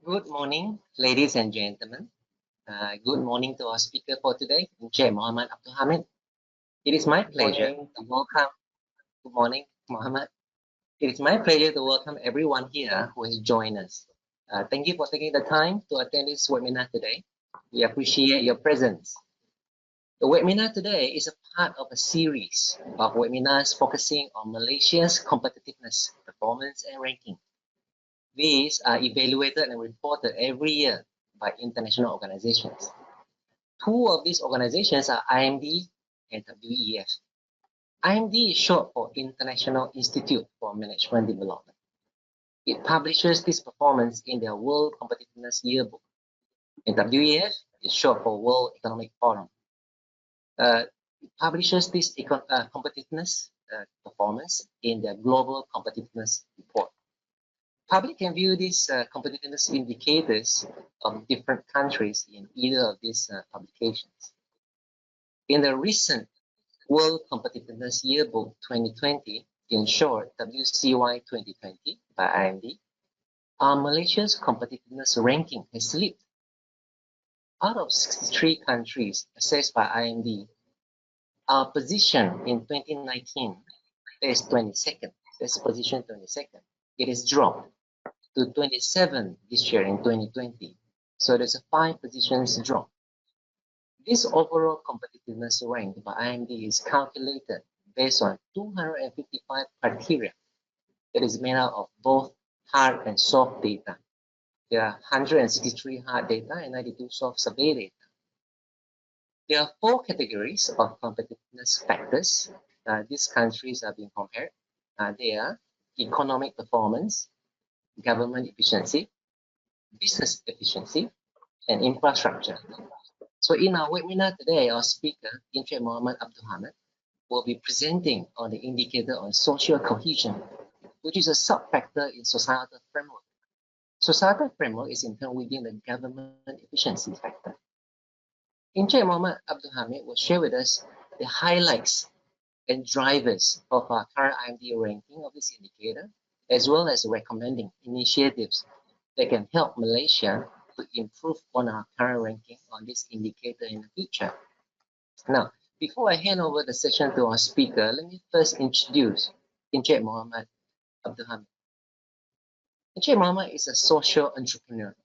Good morning, ladies and gentlemen. Good morning to our speaker for today, Mohammad Abdul. It is my pleasure to welcome. Good morning, Mohammad. It is my pleasure to welcome everyone here who has joined us. Thank you for taking the time to attend this webinar today. We appreciate your presence. The webinar today is a part of a series of webinars focusing on Malaysia's competitiveness, performance, and ranking. These are evaluated and reported every year by international organizations. Two of these organizations are IMD and WEF. IMD is short for International Institute for Management Development. It publishes this performance in their World Competitiveness Yearbook. And WEF is short for World Economic Forum. It publishes this competitiveness performance in their Global Competitiveness Report. Public can view these competitiveness indicators of different countries in either of these publications. In the recent World Competitiveness Yearbook 2020, in short, WCY 2020 by IMD, Malaysia's competitiveness ranking has slipped. Out of 63 countries assessed by IMD, our position in 2019 is 22nd. That's position 22nd. It is dropped to 27 this year in 2020. So there's a 5 positions drop. This overall competitiveness rank by IMD is calculated based on 255 criteria that is made out of both hard and soft data. There are 163 hard data and 92 soft survey data. There are 4 categories of competitiveness factors. These countries are being compared. They are economic performance, government efficiency, business efficiency, and infrastructure. So in our webinar today, our speaker, Mohammad Abdul, will be presenting on the indicator on social cohesion, which is a sub-factor in societal framework. Societal framework is in turn within the government efficiency factor. Mohammad Abdul will share with us the highlights and drivers of our current IMD ranking of this indicator, as well as recommending initiatives that can help Malaysia to improve on our current ranking on this indicator in the future. Now, before I hand over the session to our speaker, let me first introduce Mohammad Abdul. Mohammad is a social entrepreneur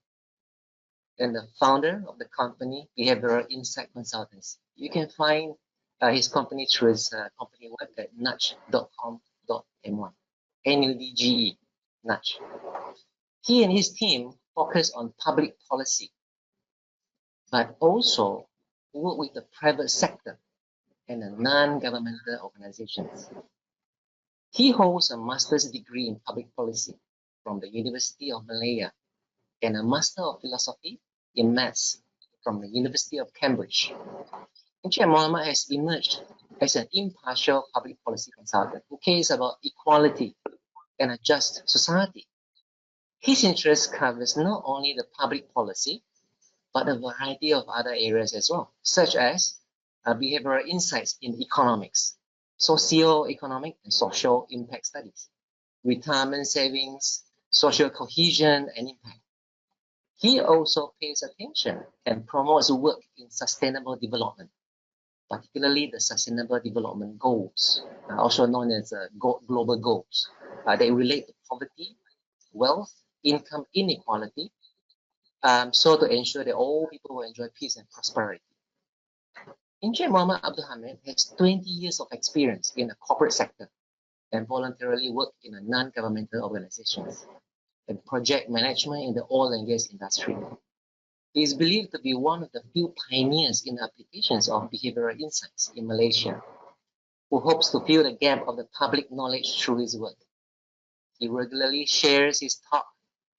and the founder of the company Behavioral Insight Consultancy. You can find his company through his company website at nudge.com.my. NUDGE, Nudge. He and his team focus on public policy, but also work with the private sector and the non-governmental organizations. He holds a master's degree in public policy from the University of Malaya and a Master of Philosophy in Maths from the University of Cambridge. Mohammad has emerged as an impartial public policy consultant who cares about equality and a just society. His interest covers not only the public policy, but a variety of other areas as well, such as behavioral insights in economics, socio-economic and social impact studies, retirement savings, social cohesion and impact. He also pays attention and promotes work in sustainable development, particularly the Sustainable Development Goals, also known as global goals. They relate to poverty, wealth, income inequality, so to ensure that all people will enjoy peace and prosperity. Mohammad Abdul has 20 years of experience in the corporate sector and voluntarily worked in a non-governmental organizations and project management in the oil and gas industry. He is believed to be one of the few pioneers in the applications of behavioral insights in Malaysia, who hopes to fill the gap of the public knowledge through his work. He regularly shares his talk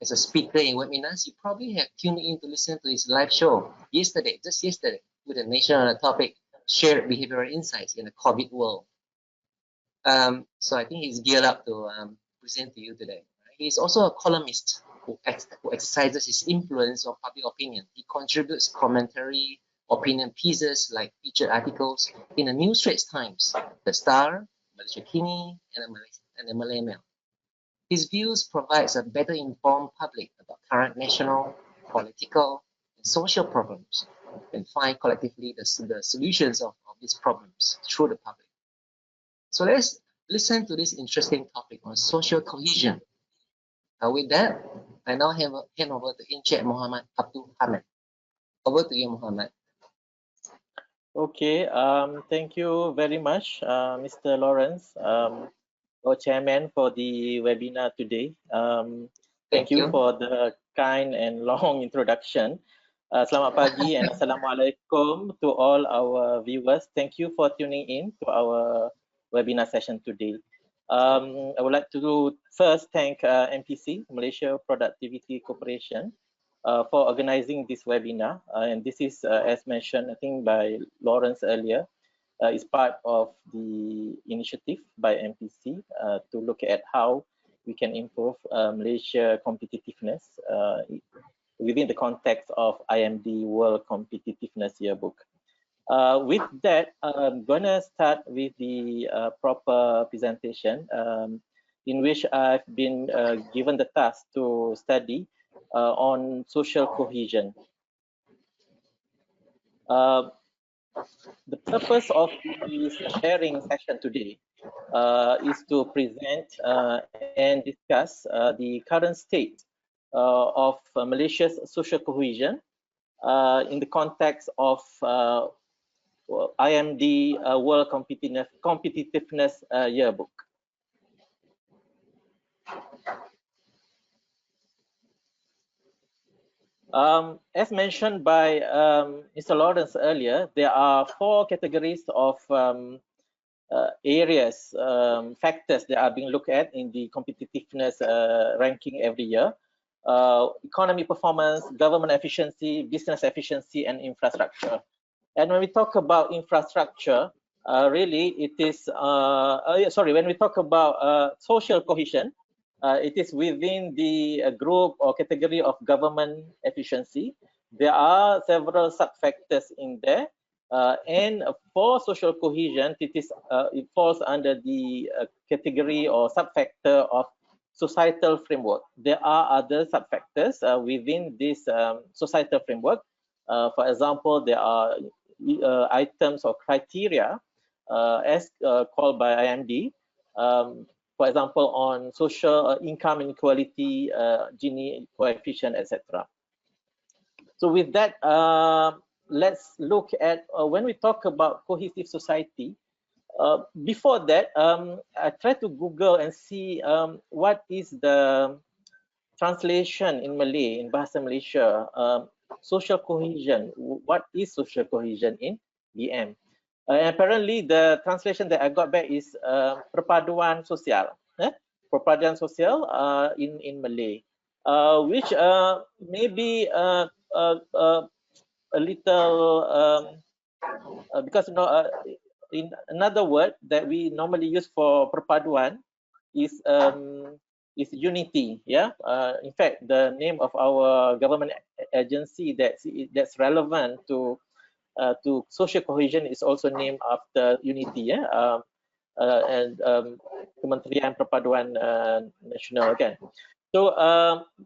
as a speaker in webinars. You probably have tuned in to listen to his live show just yesterday, with a nation on the topic, Shared Behavioral Insights in the COVID World. So I think he's geared up to present to you today. He's also a columnist who exercises his influence on public opinion. He contributes commentary, opinion pieces like featured articles in the New Straits Times, The Star, Malaysia Kini, and the Malay Mail. His views provides a better informed public about current national, political, and social problems and find collectively the solutions of these problems through the public. So let's listen to this interesting topic on social cohesion. With that, I now hand over to Encik Mohammad Abdul Hamid. Over to you, Mohammad. Okay, thank you very much, Mr. Lawrence, our chairman for the webinar today. Thank you for the kind and long introduction. Selamat pagi and Assalamualaikum to all our viewers. Thank you for tuning in to our webinar session today. I would like to first thank MPC, Malaysia Productivity Corporation, for organizing this webinar. And this is, as mentioned, I think by Lawrence earlier, is part of the initiative by MPC to look at how we can improve Malaysia competitiveness within the context of IMD World Competitiveness Yearbook. With that, I'm gonna start with the proper presentation in which I've been given the task to study on social cohesion. The purpose of the sharing session today is to present and discuss the current state of Malaysia's social cohesion in the context of IMD World Competitiveness Yearbook. As mentioned by Mr. Lawrence earlier, there are 4 categories of areas, factors that are being looked at in the competitiveness ranking every year. Economy performance, government efficiency, business efficiency, and infrastructure. And when we talk about infrastructure, really it is, when we talk about social cohesion, it is within the group or category of government efficiency. There are several sub-factors in there. And for social cohesion, it falls under the category or sub-factor of societal framework. There are other sub-factors within this societal framework. For example, there are items or criteria as called by IMD. For example, on social income inequality, Gini coefficient, etc. So with that, let's look at when we talk about cohesive society. Before that, I tried to Google and see what is the translation in Malay, in Bahasa Malaysia, social cohesion. What is social cohesion in BM? Apparently, the translation that I got back is perpaduan sosial, perpaduan sosial in Malay, which may be a little because in another word that we normally use for perpaduan is unity. Yeah. In fact, the name of our government agency that's relevant to social cohesion is also named after unity. Yeah. And Kementerian Perpaduan Nasional again. So,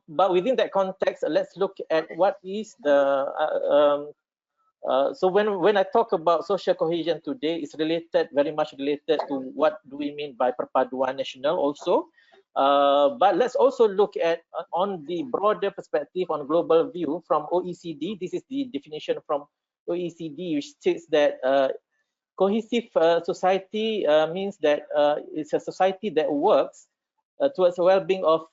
but within that context, let's look at what is the so when I talk about social cohesion today, it's very much related to what do we mean by Perpaduan Nasional also. But let's also look at on the broader perspective, on global view from OECD. This is the definition from OECD, which states that cohesive society means that it's a society that works towards the well-being of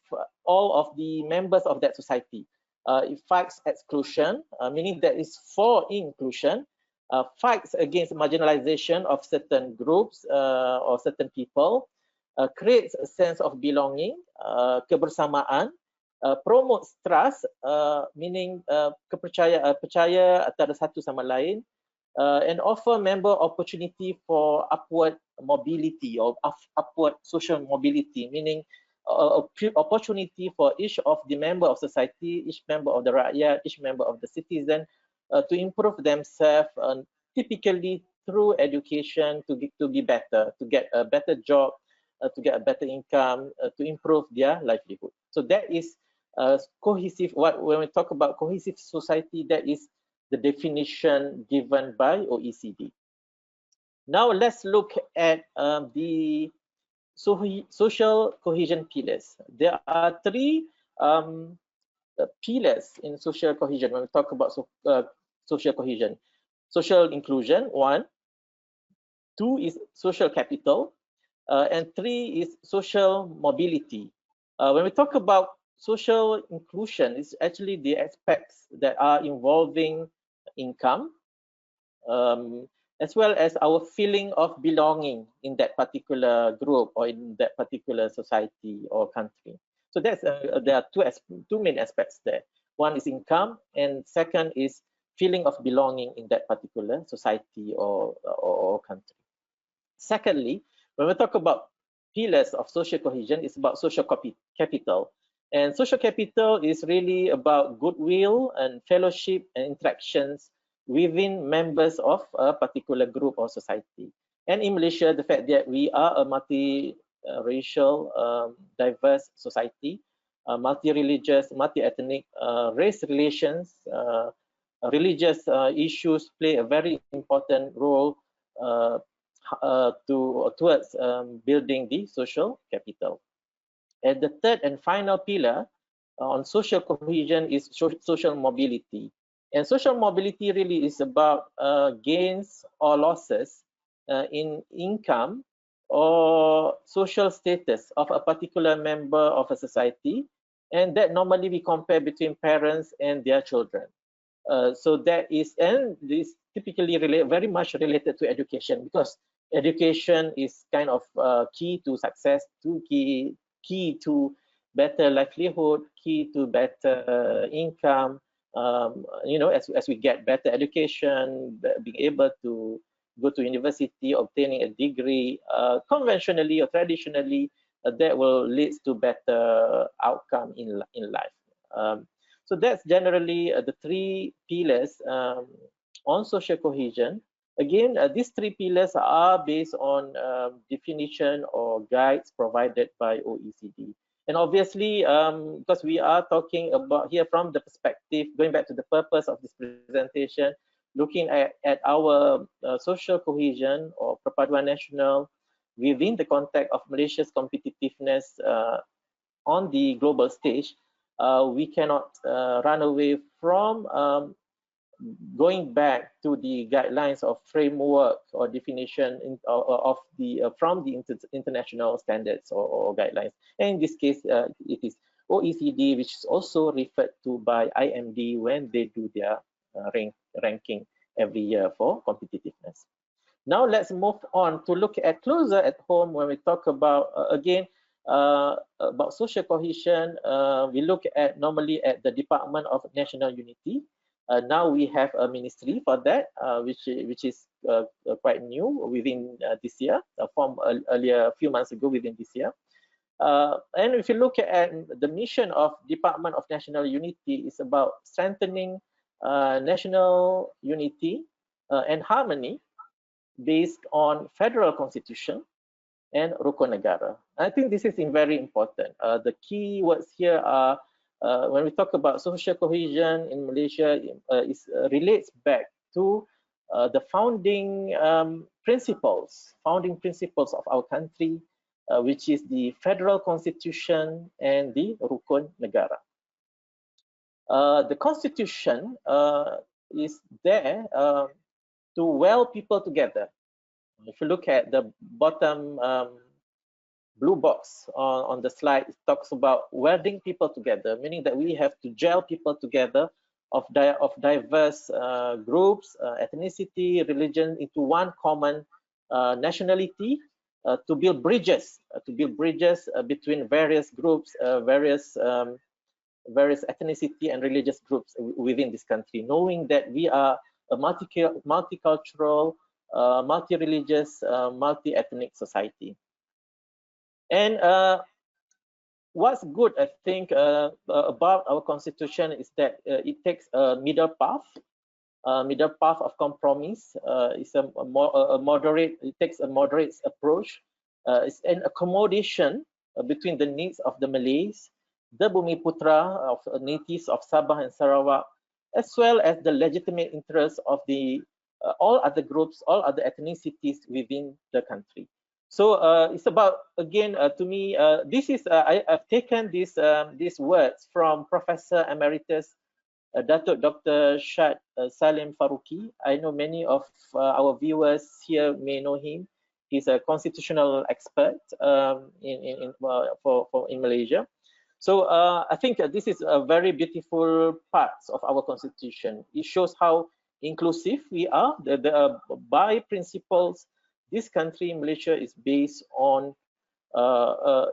all of the members of that society. It fights exclusion, meaning that it's for inclusion, fights against marginalization of certain groups or certain people, creates a sense of belonging, kebersamaan, promotes trust, meaning percaya antara satu sama lain, and offer member opportunity for upward mobility or upward social mobility, meaning opportunity for each of the member of society, each member of the rakyat, each member of the citizen to improve themselves, typically through education to be better, to get a better job, to get a better income, to improve their livelihood. So that is cohesive. When we talk about cohesive society, that is the definition given by OECD. Now let's look at the social cohesion pillars. There are three pillars in social cohesion when we talk about social cohesion. Social inclusion, 1. 2 is social capital, and 3 is social mobility. When we talk about social inclusion, it's actually the aspects that are involving income, as well as our feeling of belonging in that particular group or in that particular society or country. So that's there are two main aspects there. One is income, and second is feeling of belonging in that particular society or country. Secondly, when we talk about pillars of social cohesion, it's about social capital. And social capital is really about goodwill and fellowship and interactions within members of a particular group or society. And in Malaysia, the fact that we are a multi-racial, diverse society, multi-religious, multi-ethnic, race relations, religious issues play a very important role towards building the social capital. And the third and final pillar on social cohesion is social mobility. And social mobility really is about gains or losses in income or social status of a particular member of a society, and that normally we compare between parents and their children. So that is, and this typically very much related to education, because education is kind of key to success, key to better livelihood, key to better income. As we get better education, being able to go to university, obtaining a degree, conventionally or traditionally, that will lead to better outcome in life. So that's generally the three pillars on social cohesion. Again, these three pillars are based on definition or guides provided by OECD. And obviously, because we are talking about here from the perspective, going back to the purpose of this presentation, looking at our social cohesion or perpaduan nasional within the context of Malaysia's competitiveness on the global stage, we cannot run away from going back to the guidelines of framework or definition of the from the international standards or guidelines. And in this case, it is OECD, which is also referred to by IMD when they do their ranking every year for competitiveness. Now let's move on to look at closer at home when we talk about about social cohesion. We look at normally at the Department of National Unity. Now we have a ministry for that, which is quite new within this year, formed earlier a few months ago within this year. And if you look at the mission of Department of National Unity, is about strengthening national unity and harmony based on federal constitution and Rukun Negara. I think this is very important. The key words here are when we talk about social cohesion in Malaysia, relates back to the founding principles of our country, which is the federal constitution and the Rukun Negara. The constitution is there to well people together. If you look at the bottom blue box on the slide, it talks about welding people together, meaning that we have to gel people together of diverse groups, ethnicity, religion into one common nationality to build bridges between various groups, various ethnicity and religious groups within this country, knowing that we are a multicultural, multi-religious, multi-ethnic society. And what's good, I think, about our constitution is that it takes a middle path of compromise. It's a moderate. It takes a moderate approach It's an accommodation between the needs of the Malays, the Bumiputra of natives of Sabah and Sarawak, as well as the legitimate interests of the all other groups, all other ethnicities within the country. So it's about, again, to me, this is I've taken these words from Professor Emeritus Datuk Dr. Shad Salim Faruqi. I know many of our viewers here may know him. He's a constitutional expert in Malaysia. So I think this is a very beautiful part of our constitution. It shows how inclusive we are. By principles, this country, Malaysia, is based on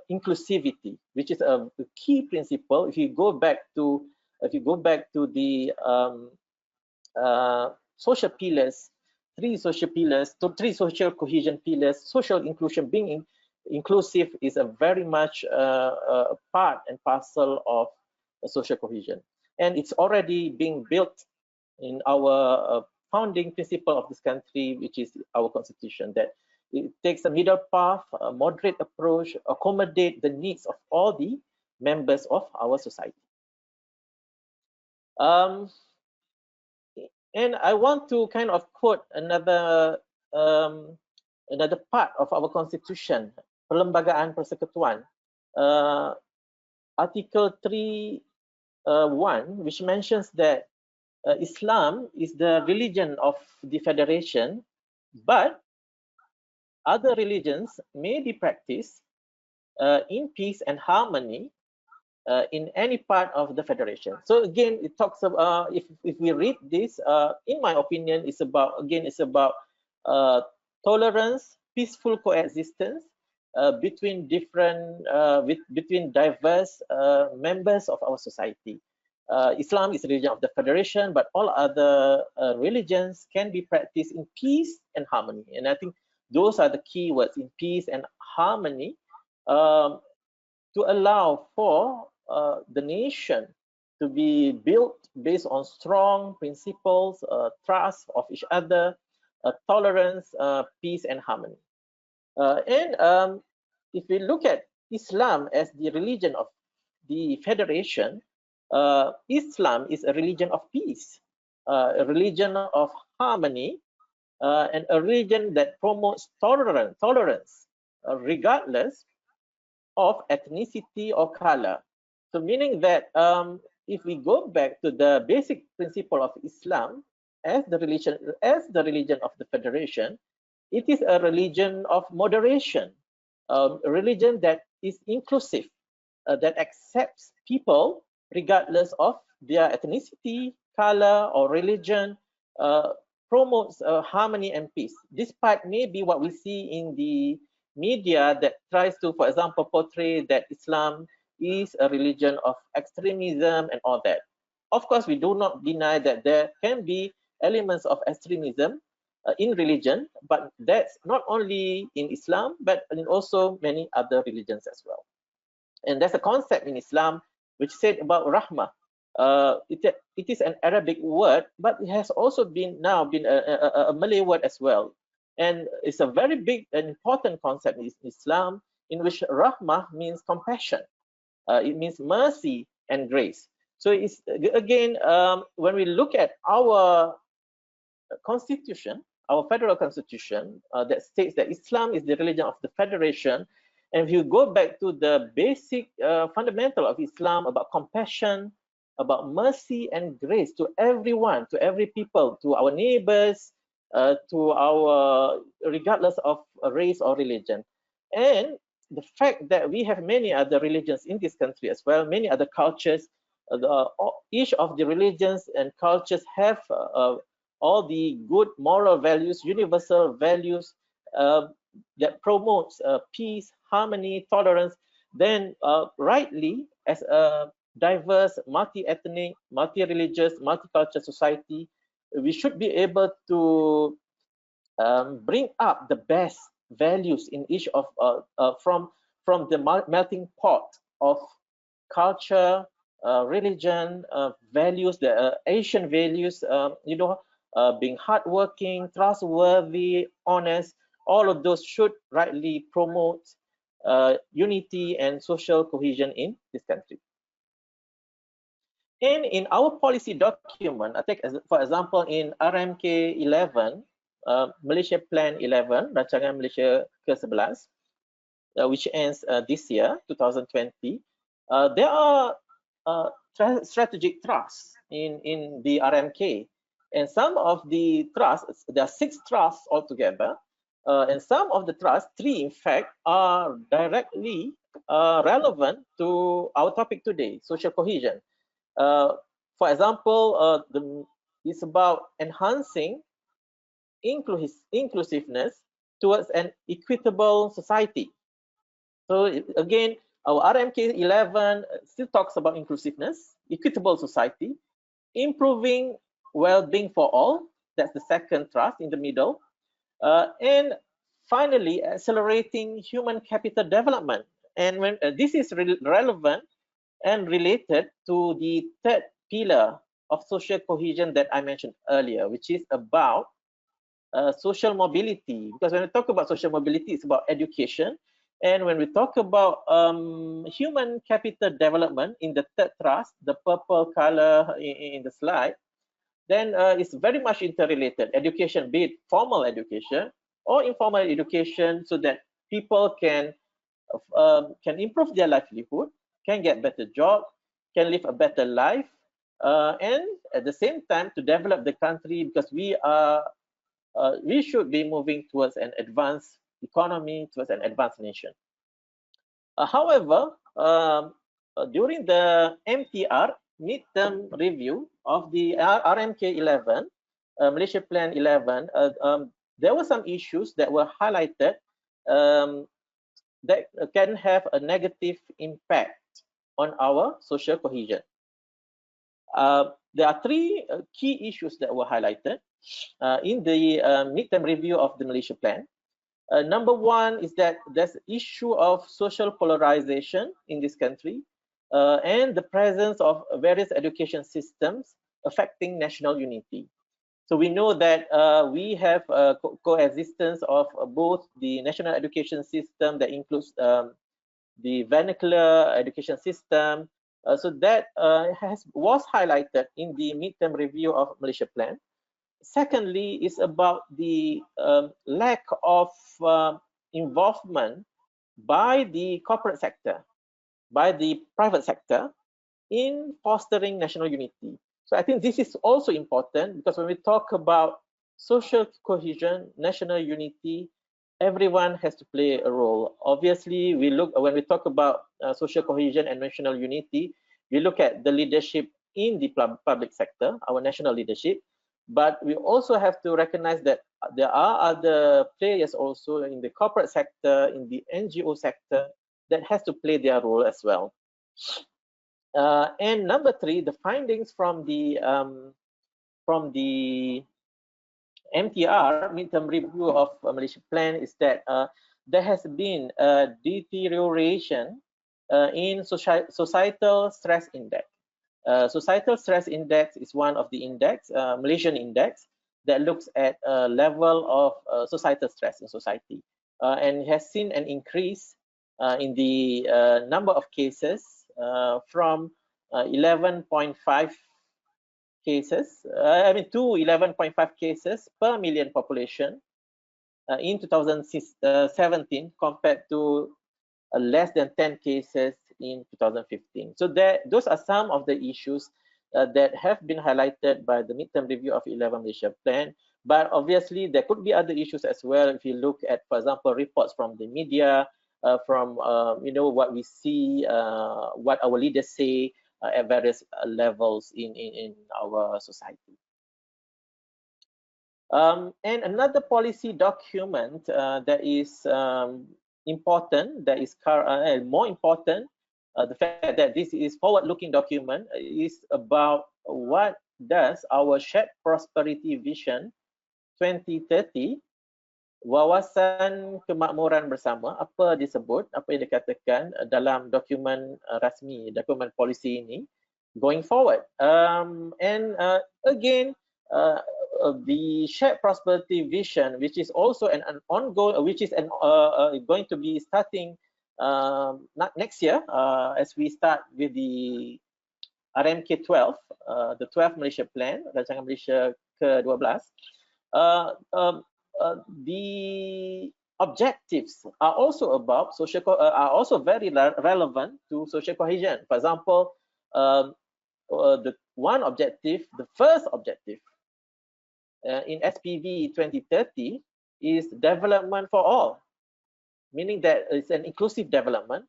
inclusivity, which is a key principle. If you go back to the social pillars, three social cohesion pillars, social inclusion, being inclusive is a very much part and parcel of social cohesion, and it's already being built in our founding principle of this country, which is our constitution, that it takes a middle path, a moderate approach, accommodate the needs of all the members of our society. And I want to kind of quote another part of our constitution, Perlembagaan Persekutuan, Article 3(1), which mentions that Islam is the religion of the federation, but other religions may be practiced in peace and harmony in any part of the federation. So again, it talks about, if we read this, in my opinion, it's about tolerance, peaceful coexistence between between diverse members of our society. Islam is the religion of the federation, but all other religions can be practiced in peace and harmony. And I think those are the key words, in peace and harmony, to allow for the nation to be built based on strong principles, trust of each other, tolerance, peace, and harmony. And if we look at Islam as the religion of the federation, Islam is a religion of peace, a religion of harmony, and a religion that promotes tolerance, regardless of ethnicity or color. So meaning that if we go back to the basic principle of Islam as the religion of the federation, it is a religion of moderation, a religion that is inclusive, that accepts people regardless of their ethnicity, color, or religion, promotes harmony and peace. Despite maybe what we see in the media that tries to, for example, portray that Islam is a religion of extremism and all that. Of course, we do not deny that there can be elements of extremism in religion, but that's not only in Islam, but in also many other religions as well. And there's a concept in Islam which said about rahmah. It is an Arabic word, but it has also been a Malay word as well. And it's a very big and important concept in Islam, in which rahmah means compassion. It means mercy and grace. So it's, again, when we look at our constitution, our federal constitution, that states that Islam is the religion of the federation, and if you go back to the basic fundamental of Islam about compassion, about mercy and grace to everyone, to every people, to our neighbors, to our, regardless of race or religion. And the fact that we have many other religions in this country as well, many other cultures, each of the religions and cultures have all the good moral values, universal values that promotes peace, harmony, tolerance, then rightly, as a diverse, multi-ethnic, multi-religious, multicultural society, we should be able to bring up the best values in each of from the melting pot of culture, religion, values, the Asian values, being hardworking, trustworthy, honest, all of those should rightly promote unity and social cohesion in this country. And in our policy document, I take for example in RMK 11, Malaysia Plan 11, Rancangan Malaysia ke-11, which ends this year, 2020, there are strategic thrusts in the RMK. And some of the thrusts, there are 6 thrusts altogether, and some of the thrusts, 3 in fact, are directly relevant to our topic today, social cohesion. For example, it's about enhancing inclusiveness towards an equitable society. So again, our RMK 11 still talks about inclusiveness, equitable society, improving well-being for all. That's the second thrust in the middle. And finally, accelerating human capital development. And when this is relevant and related to the third pillar of social cohesion that I mentioned earlier, which is about social mobility. Because when we talk about social mobility, it's about education. And when we talk about human capital development in the third thrust, the purple color in the slide, then it's very much interrelated. Education, be it formal education or informal education, so that people can improve their livelihood, can get better job, can live a better life, and at the same time to develop the country, because we should be moving towards an advanced economy, towards an advanced nation. However, during the MTR, midterm review of the RMK 11, Malaysia Plan 11, there were some issues that were highlighted that can have a negative impact on our social cohesion. There are 3 key issues that were highlighted in the midterm review of the Malaysia Plan. Number 1 is that there's the issue of social polarization in this country and the presence of various education systems affecting national unity. So we know that we have coexistence of both the national education system that includes the vernacular education system. So that was highlighted in the midterm review of Malaysia Plan. Secondly, is about the lack of involvement by the corporate sector, by the private sector in fostering national unity. So I think this is also important, because when we talk about social cohesion, national unity, everyone has to play a role. Obviously, when we talk about social cohesion and national unity, we look at the leadership in the public sector, our national leadership, but we also have to recognize that there are other players also in the corporate sector, in the NGO sector, that has to play their role as well. And number 3, the findings from the MTR, midterm review of Malaysia Plan, is that there has been a deterioration in societal stress index. Societal stress index is one of the index, Malaysian index, that looks at a level of societal stress in society, and has seen an increase in the number of cases from 11.5 cases, to 11.5 cases per million population in 2017 compared to less than 10 cases in 2015. So those are some of the issues that have been highlighted by the midterm review of 11 Malaysia Plan. But obviously, there could be other issues as well. If you look at, for example, reports from the media, from what we see, what our leaders say at various levels in our society. And another policy document that is important, that is more important, the fact that this is forward-looking document, is about what does our shared prosperity vision 2030, wawasan kemakmuran bersama, apa disebut, apa yang dikatakan dalam dokumen rasmi, dokumen polisi ini going forward. And again, the shared prosperity vision, which is also an ongoing, which is going to be starting next year as we start with the RMK 12, the 12 Malaysia Plan, Rancangan Malaysia ke-12. The objectives are also about social, are also very relevant to social cohesion. For example, the one objective, the first objective in SPV 2030 is development for all, meaning that it's an inclusive development.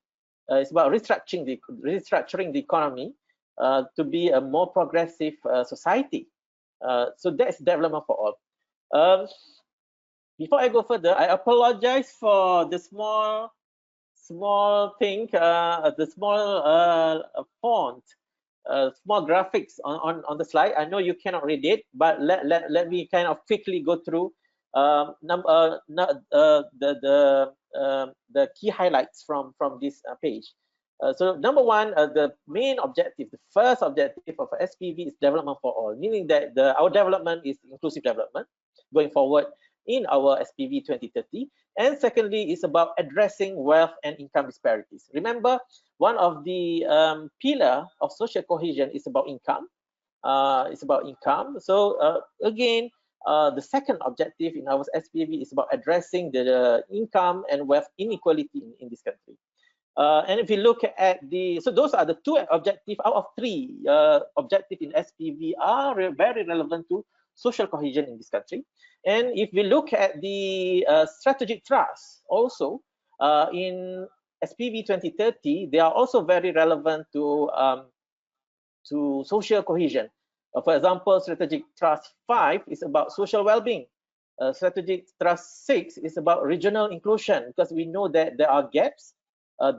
It's about restructuring the economy to be a more progressive society. So that's development for all. Before I go further, I apologize for the small thing, the small font, small graphics on the slide. I know you cannot read it, but let me kind of quickly go through the key highlights from this page. So number one, the main objective, the first objective of SPV is development for all, meaning that our development is inclusive development going forward in our SPV 2030. And secondly, is about addressing wealth and income disparities. Remember, one of the pillar of social cohesion is about income. So again, the second objective in our SPV is about addressing the income and wealth inequality in this country. And if you look at so those are the two objectives out of three objectives in SPV are very relevant to social cohesion in this country. And if we look at the strategic trust also in SPV 2030, they are also very relevant to social cohesion. For example, strategic trust 5 is about social well-being. Strategic trust 6 is about regional inclusion, because we know that there are gaps.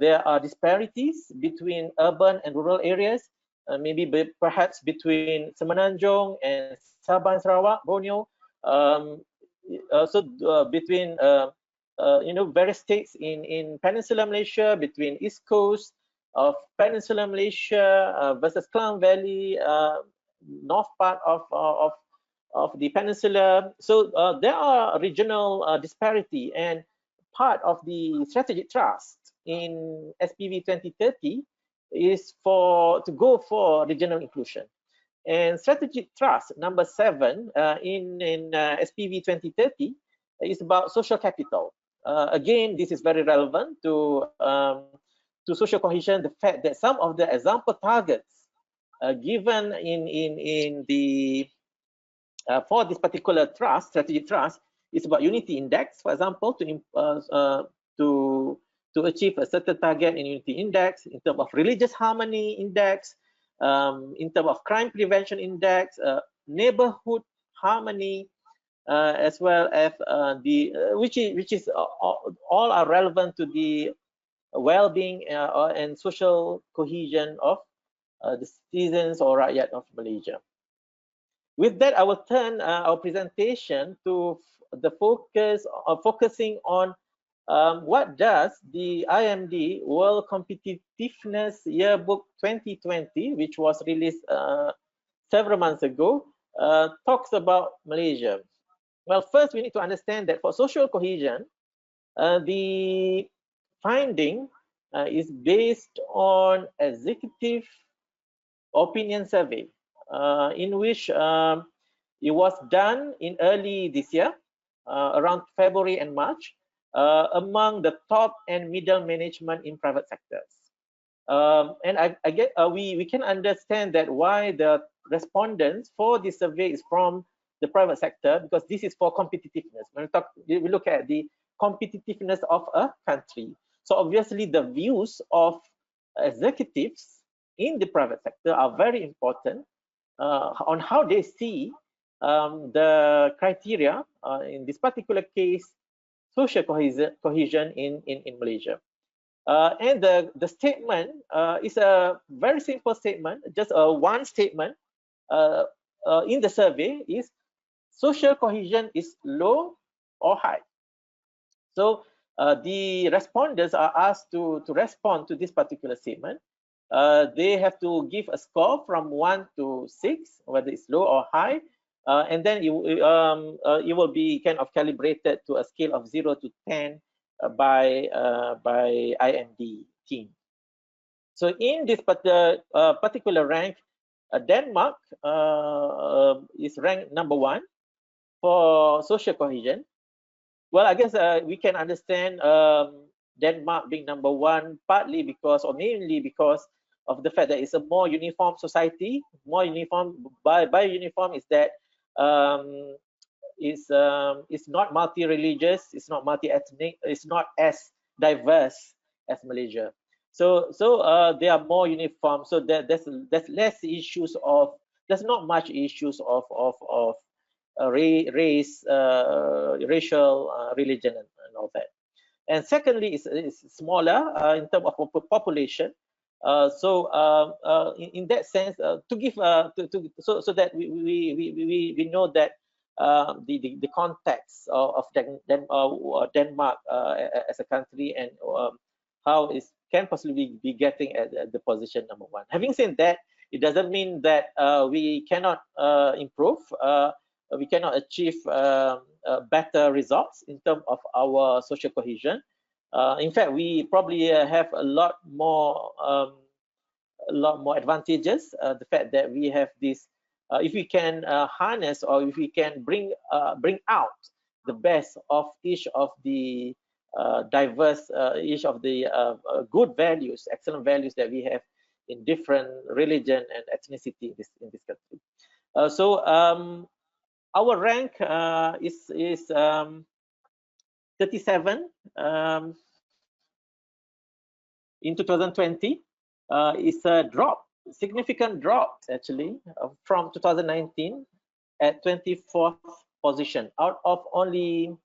There are disparities between urban and rural areas, maybe perhaps between Semenanjung and Sabah and Sarawak, Borneo. Between various states in Peninsular Malaysia, between East Coast of Peninsular Malaysia versus Klang Valley, north part of the peninsula. So there are regional disparity, and part of the strategic trust in SPV 2030 is to go for regional inclusion. And strategic trust number 7 in SPV 2030 is about social capital. Again, this is very relevant to social cohesion. The fact that some of the example targets given in the for this particular trust, strategic trust, is about unity index, for example, to achieve a certain target in unity index, in terms of religious harmony index, in terms of crime prevention index, neighborhood harmony, as well as which is all are relevant to the well-being and social cohesion of the citizens or rakyat of Malaysia. With that, I will turn our presentation to the focusing on what does the IMD World Competitiveness Yearbook 2020, which was released several months ago, talks about Malaysia. Well, first we need to understand that for social cohesion, the finding is based on executive opinion survey, in which it was done in early this year, around February and March, among the top and middle management in private sectors. And I get we can understand that why the respondents for this survey is from the private sector, because this is for competitiveness. When we look at the competitiveness of a country, so obviously the views of executives in the private sector are very important on how they see the criteria, in this particular case, social cohesion in Malaysia. And the statement is a very simple statement, just one statement in the survey is social cohesion is low or high. So the respondents are asked to respond to this particular statement. They have to give a score from 1 to 6, whether it's low or high. and then it will be kind of calibrated to a scale of 0 to 10 by IMD team. So in this particular rank, Denmark is ranked #1 for social cohesion. Well, I guess we can understand Denmark being #1 partly because, or mainly because of the fact that it's a more uniform society. More uniform, by uniform is that it's not multi-religious, it's not multi-ethnic, it's not as diverse as Malaysia. So they are more uniform. So there's less issues of, there's not much issues of race, racial, religion, and all that. And secondly, it's smaller in terms of population. In that sense, to give so that we know that the context of Denmark as a country, and how it can possibly be getting at the position #1. Having said that, it doesn't mean that we cannot improve. We cannot achieve better results in terms of our social cohesion. In fact, we probably have a lot more advantages. The fact that we have this, if we can harness, or if we can bring out the best of each of the diverse, each of the good values, excellent values that we have in different religion and ethnicity in this country. Our rank is 37 in 2020. It's a drop, significant drop actually, from 2019 at 24th position out of only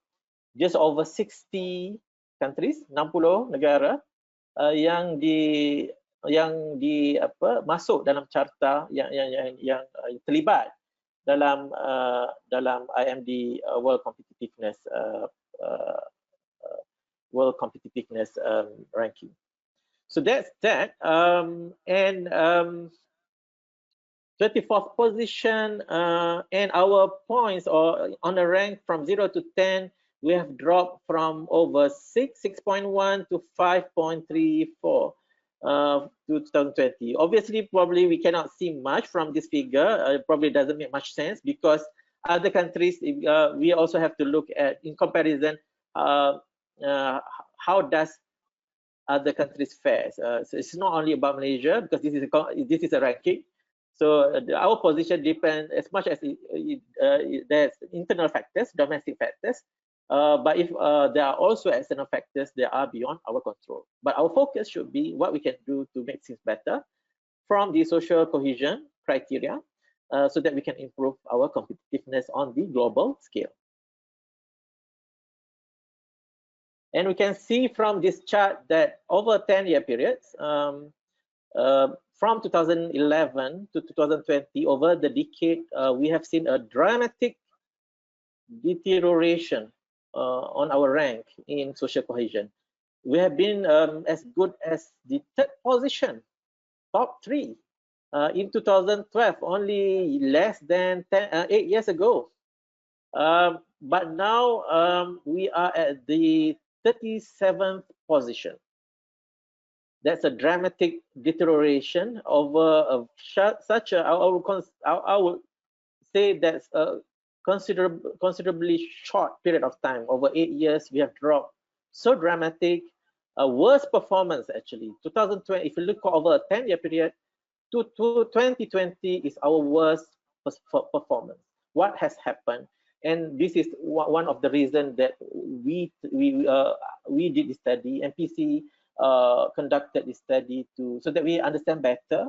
just over 60 countries, 60 negara yang masuk dalam carta yang terlibat dalam IMD World Competitiveness ranking. So that's that. And 24th position, and our points, or on a rank from 0 to 10, we have dropped from over 6.1 to 5.34 to 2020. Obviously, probably we cannot see much from this figure. It probably doesn't make much sense, because other countries, we also have to look at, in comparison, how does other countries fare. So it's not only about Malaysia, because this is a ranking. So our position depends as much as there's internal factors, domestic factors. But if there are also external factors that are beyond our control. But our focus should be what we can do to make things better from the social cohesion criteria, so that we can improve our competitiveness on the global scale. And we can see from this chart that over 10-year periods, from 2011 to 2020, over the decade, we have seen a dramatic deterioration on our rank in social cohesion. We have been as good as the 3rd position, top 3, in 2012, only less than 8 years ago. But now we are at the 37th position. That's a dramatic deterioration over such a, I would say that's a considerably short period of time. Over 8 years, we have dropped so dramatic, worst performance actually. 2020, if you look over a 10-year period, to 2020 is our worst performance. What has happened? And this is one of the reasons that we did this study. MPC conducted this study so that we understand better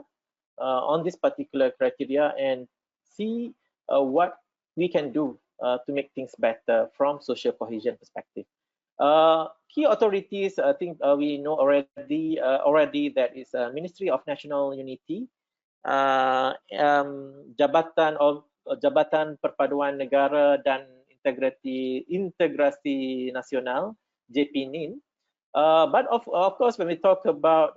on this particular criteria and see what we can do to make things better from social cohesion perspective. Key authorities, I think we know already that is Ministry of National Unity, Jabatan Perpaduan Negara dan Integrasi Nasional, JPNIN. But of course, when we talk about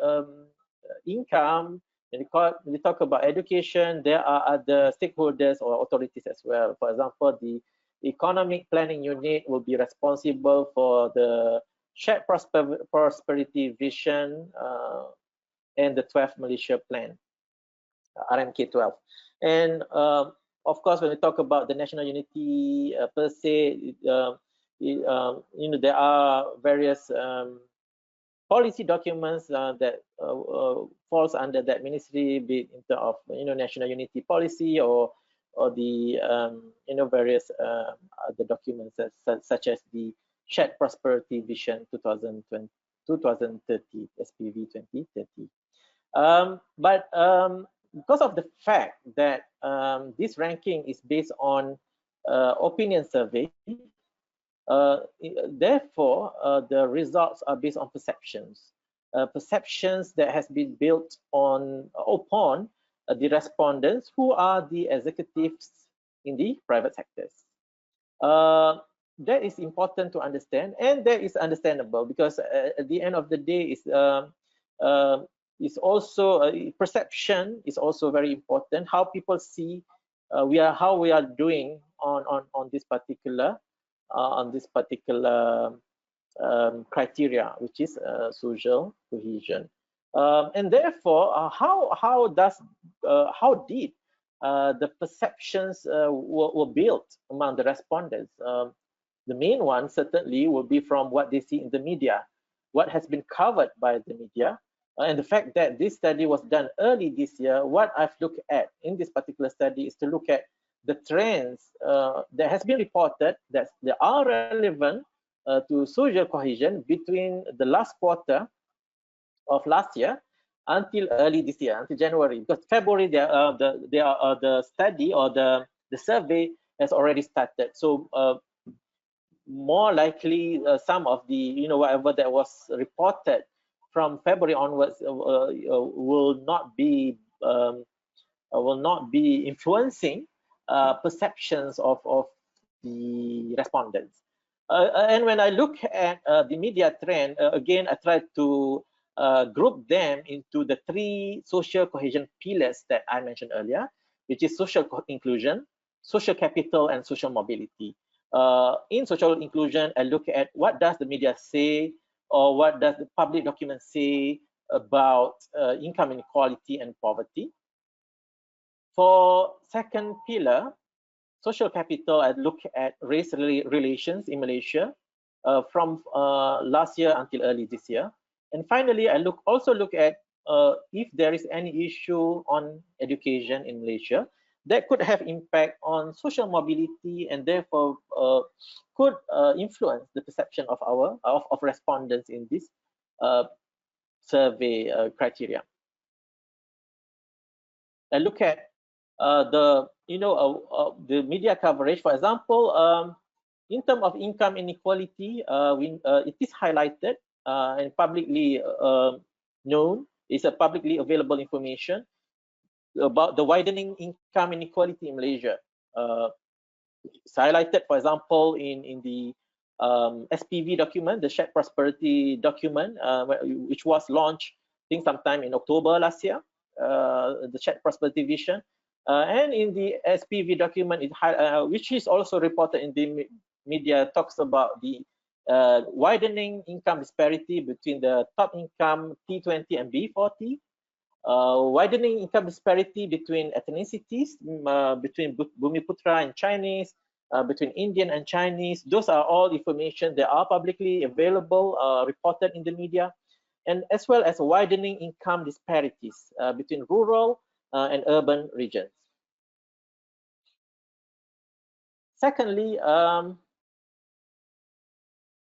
income, when we talk about education, there are other stakeholders or authorities as well. For example, the Economic Planning Unit will be responsible for the Shared Prosperity Vision and the 12th Malaysia Plan, RMK 12. And of course, when we talk about the national unity per se, there are various policy documents that falls under that ministry, be it in terms of national unity policy or the various other documents such as the Shared Prosperity Vision 2030, SPV 2030. But because of the fact that this ranking is based on opinion survey, therefore the results are based on perceptions, perceptions that has been built upon the respondents who are the executives in the private sectors. That is important to understand, and that is understandable because at the end of the day is also perception is also very important. How people see how we are doing on this particular criteria, which is social cohesion. And therefore, how did the perceptions were built among the respondents? The main one certainly will be from what they see in the media, what has been covered by the media, and the fact that this study was done early this year. What I've looked at in this particular study is to look at the trends that has been reported that they are relevant to social cohesion between the last quarter of last year until early this year, until January. Because February, the study or the survey has already started. So more likely, some of the whatever that was reported from February onwards will not be influencing perceptions of the respondents. And when I look at the media trend, again, I try to group them into the three social cohesion pillars that I mentioned earlier, which is social inclusion, social capital, and social mobility. In social inclusion, I look at what does the media say, or what does the public documents say about income inequality and poverty. For second pillar, social capital, I look at race relations in Malaysia from last year until early this year. And finally, I also look at if there is any issue on education in Malaysia that could have impact on social mobility and therefore could influence the perception of respondents in this survey criteria. I look at the media coverage. For example, in terms of income inequality, it is highlighted and publicly known. It's a publicly available information about the widening income inequality in Malaysia. It's highlighted, for example, in the SPV document, the Shared Prosperity document, which was launched, I think, sometime in October last year, the Shared Prosperity Vision. And in the SPV document, which is also reported in the media, talks about the widening income disparity between the top income T20 and B40, widening income disparity between ethnicities, between Bumiputra and Chinese, between Indian and Chinese. Those are all information that are publicly available, reported in the media, and as well as widening income disparities between rural and urban regions. Secondly,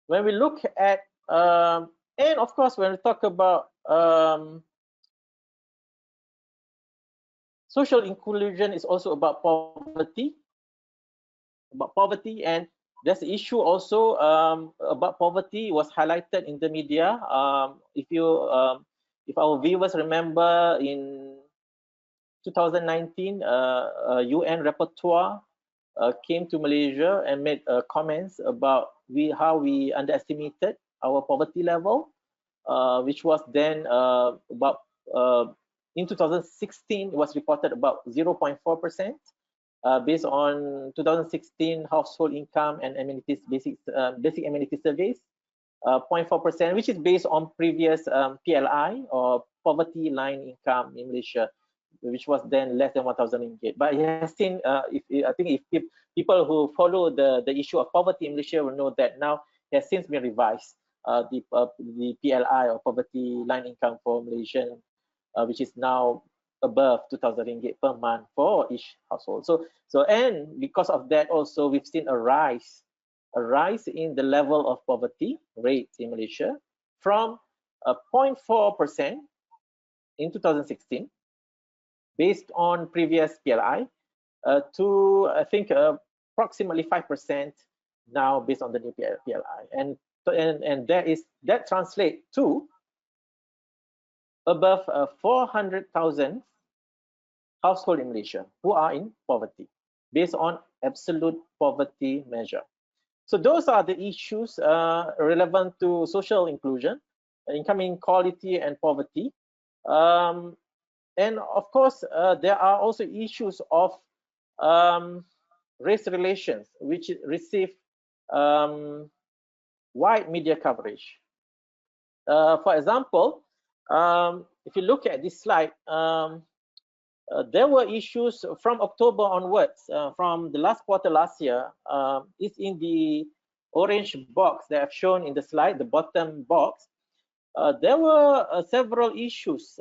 when we look at, and of course, when we talk about social inclusion, is also about poverty. And there's the issue also about poverty was highlighted in the media. If our viewers remember, in 2019, UN rapporteur came to Malaysia and made comments about how we underestimated our poverty level, which was then about In 2016, it was reported about 0.4%. Based on 2016 household income and amenities basic amenity surveys, 0.4%, which is based on previous PLI or poverty line income in Malaysia, which was then less than 1,000 ringgit. But it has seen, I think if people who follow the issue of poverty in Malaysia will know that now it has since been revised. The PLI or poverty line income for Malaysian, which is now above 2,000 ringgit per month for each household. And because of that also, we've seen a rise in the level of poverty rate in Malaysia from 0.4% in 2016, based on previous PLI, to I think approximately 5% now based on the new PLI, and that translates to above 400,000 households in Malaysia who are in poverty based on absolute poverty measure. So those are the issues relevant to social inclusion, income inequality, and poverty. And of course, there are also issues of race relations, which receive wide media coverage. For example, if you look at this slide, there were issues from October onwards, from the last quarter last year. It's in the orange box that I've shown in the slide, the bottom box. There were several issues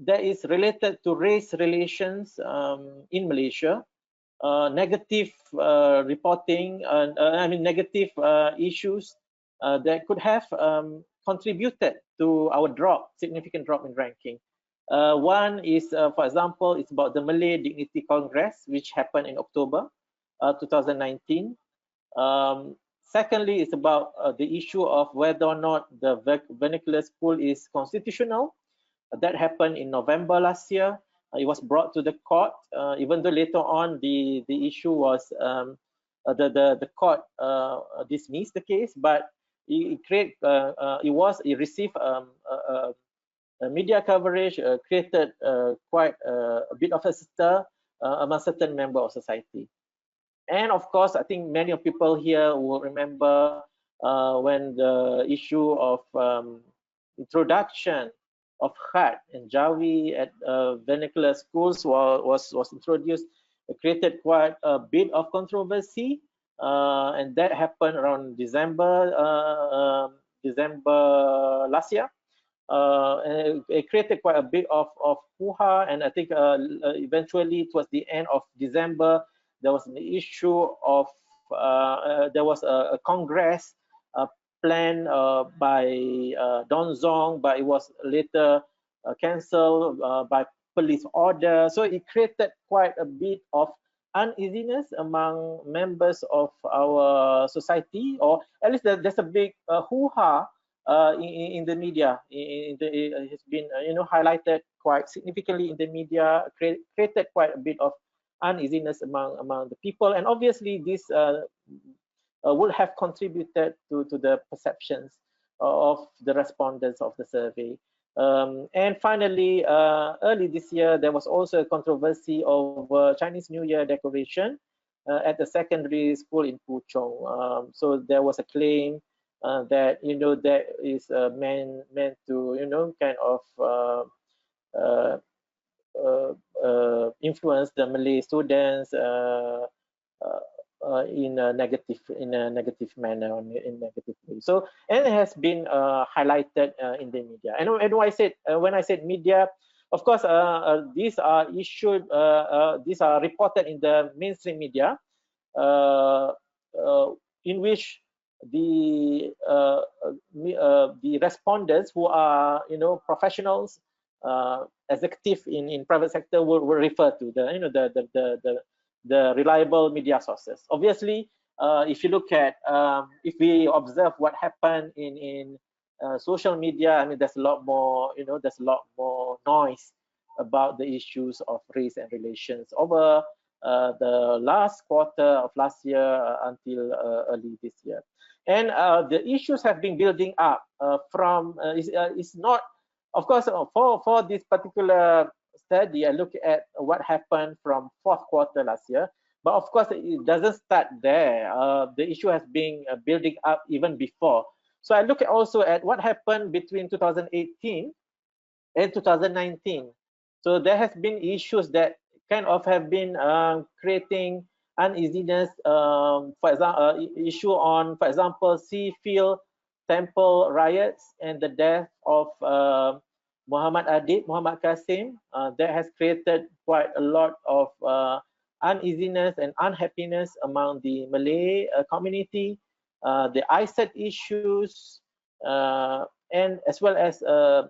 that is related to race relations in Malaysia, negative reporting, I mean negative issues that could have contributed to our significant drop in ranking. One is, for example, it's about the Malay Dignity Congress, which happened in October 2019. Secondly, it's about the issue of whether or not the vernacular school is constitutional. That happened in November last year. It was brought to the court, even though later on the issue was the court dismissed the case, but it received media coverage, created quite a bit of a stir among certain members of society. And of course, I think many of people here will remember when the issue of introduction of khat and jawi at vernacular schools was introduced. It created quite a bit of controversy, and that happened around December last year. And it created quite a bit of hoo-ha, and I think eventually towards the end of December, there was an issue of there was a congress planned by Don Zong, but it was later cancelled by police order. So it created quite a bit of uneasiness among members of our society, or at least there's a big hoo-ha in the media. It has been highlighted quite significantly in the media, created quite a bit of uneasiness among the people, and obviously this would have contributed to the perceptions of the respondents of the survey. And finally, early this year, there was also a controversy over Chinese New Year decoration at the secondary school in Puchong. So there was a claim that that is meant to kind of influence the Malay students in a negative manner, in negative way. So, and it has been highlighted in the media. And when I said media, of course, these are issued, these are reported in the mainstream media, in which the respondents who are professionals, executive in private sector will refer to the reliable media sources. Obviously, if you look at if we observe what happened in social media, I mean there's a lot more there's a lot more noise about the issues of race and relations over the last quarter of last year until early this year. And the issues have been building up from it's not Of course, for this particular study, I look at what happened from fourth quarter last year. But of course, it doesn't start there. The issue has been building up even before. So I look at also at what happened between 2018 and 2019. So there has been issues that kind of have been creating uneasiness. For example, issue on, for example, Seafield Temple riots and the death of Muhammad Adib, Muhammad Qasim. That has created quite a lot of uneasiness and unhappiness among the Malay community. The ISET issues, and as well as the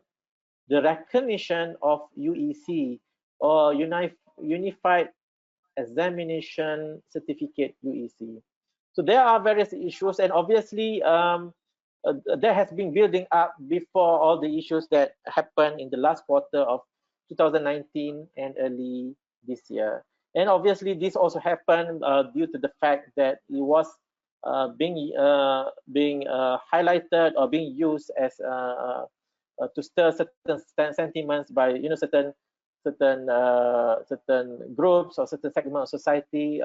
recognition of UEC, or Unified Examination Certificate, UEC. So there are various issues, and obviously there has been building up before all the issues that happened in the last quarter of 2019 and early this year. And obviously this also happened due to the fact that it was being highlighted or being used as to stir certain sentiments by certain groups or certain segments of society.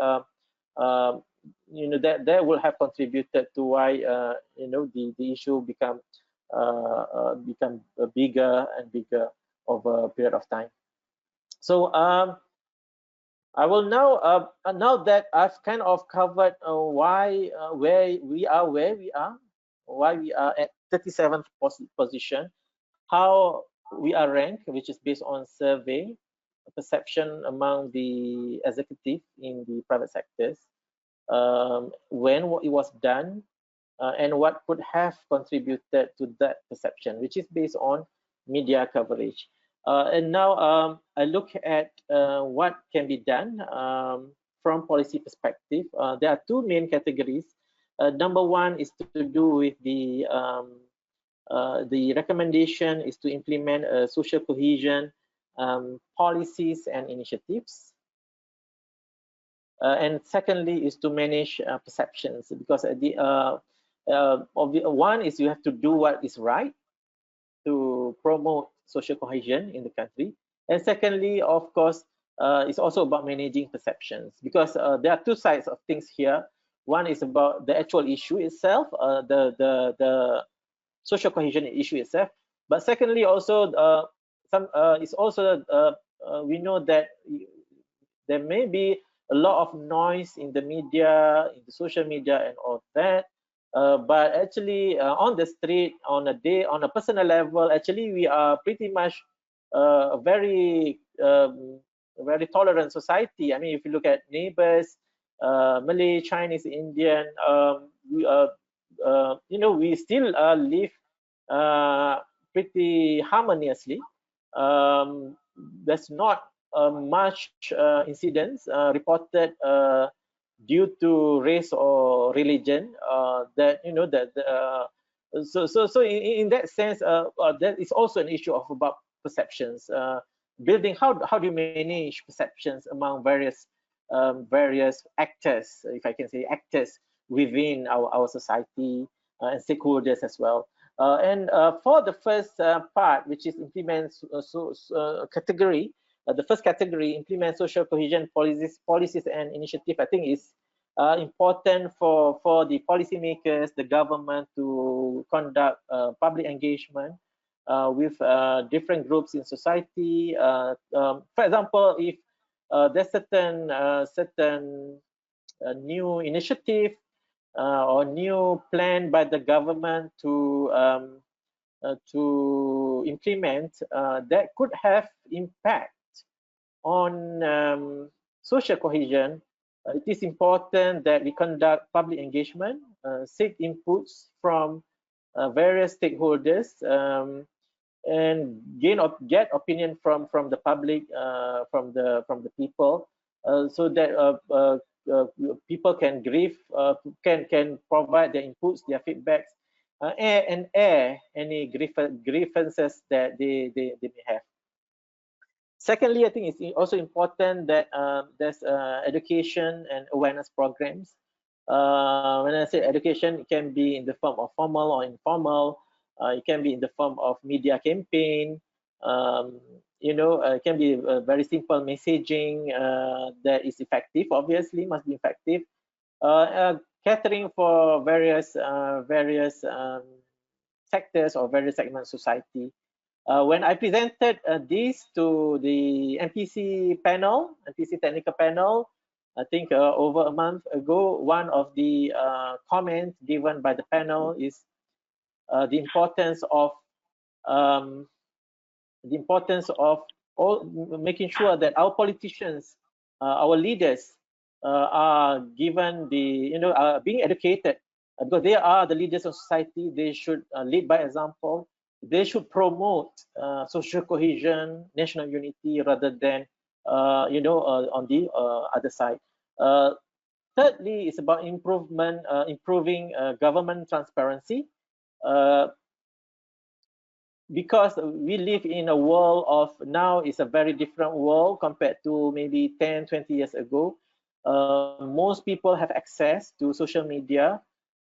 That will have contributed to why the issue become bigger and bigger over a period of time. So I will now that I've kind of covered why where we are why we are at 37th position, how we are ranked, which is based on survey perception among the executive in the private sectors, when it was done, and what could have contributed to that perception, which is based on media coverage. And now I look at what can be done from policy perspective. There are two main categories. Number one is to do with the recommendation is to implement social cohesion policies and initiatives. And secondly is to manage perceptions, because one is you have to do what is right to promote social cohesion in the country. And secondly, of course, it's also about managing perceptions, because there are two sides of things here. One is about the actual issue itself, the social cohesion issue itself. But secondly, also it's also we know that there may be a lot of noise in the media, in the social media, and all that. But actually, on the street, on a personal level, actually, we are pretty much a very tolerant society. I mean, if you look at neighbors, Malay, Chinese, Indian, we still live pretty harmoniously. There's not much incidents reported due to race or religion. So in that sense, that is also an issue of about perceptions. Building how do you manage perceptions among various actors, if I can say actors within our society, and stakeholders as well. And for the first part, which is implement category, the first category, implement social cohesion policies and initiative, I think is important for the policymakers, the government, to conduct public engagement with different groups in society. For example, if there's certain new initiative or new plan by the government to implement that could have impact on social cohesion, it is important that we conduct public engagement, seek inputs from various stakeholders, and get opinion from the public, from the people, so that people can can provide their inputs, their feedbacks, and air any grievances that they may have. Secondly, I think it's also important that there's education and awareness programs. When I say education, it can be in the form of formal or informal. It can be in the form of media campaign, It can be a very simple messaging that is effective. Obviously, must be effective. Catering for various sectors or various segments of society. When I presented this to the MPC panel, MPC technical panel, I think over a month ago, one of the comments given by the panel is the importance of all, making sure that our politicians, our leaders, are given the are being educated, because they are the leaders of society. They should lead by example. They should promote social cohesion, national unity, rather than on the other side. Thirdly, it's about improving government transparency. Because we live in a world of now, is a very different world compared to maybe 10, 20 years ago. Most people have access to social media,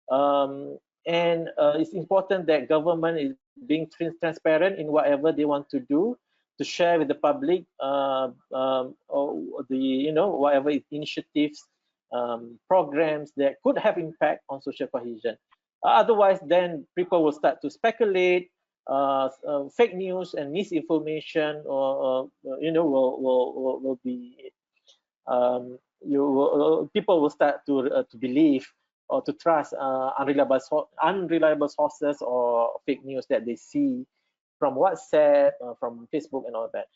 and it's important that government is being transparent in whatever they want to do, to share with the public or the whatever initiatives, programs that could have impact on social cohesion. Otherwise, then people will start to speculate. Fake news and misinformation, or will be people will start to believe or to trust unreliable sources or fake news that they see from WhatsApp, from Facebook, and all that.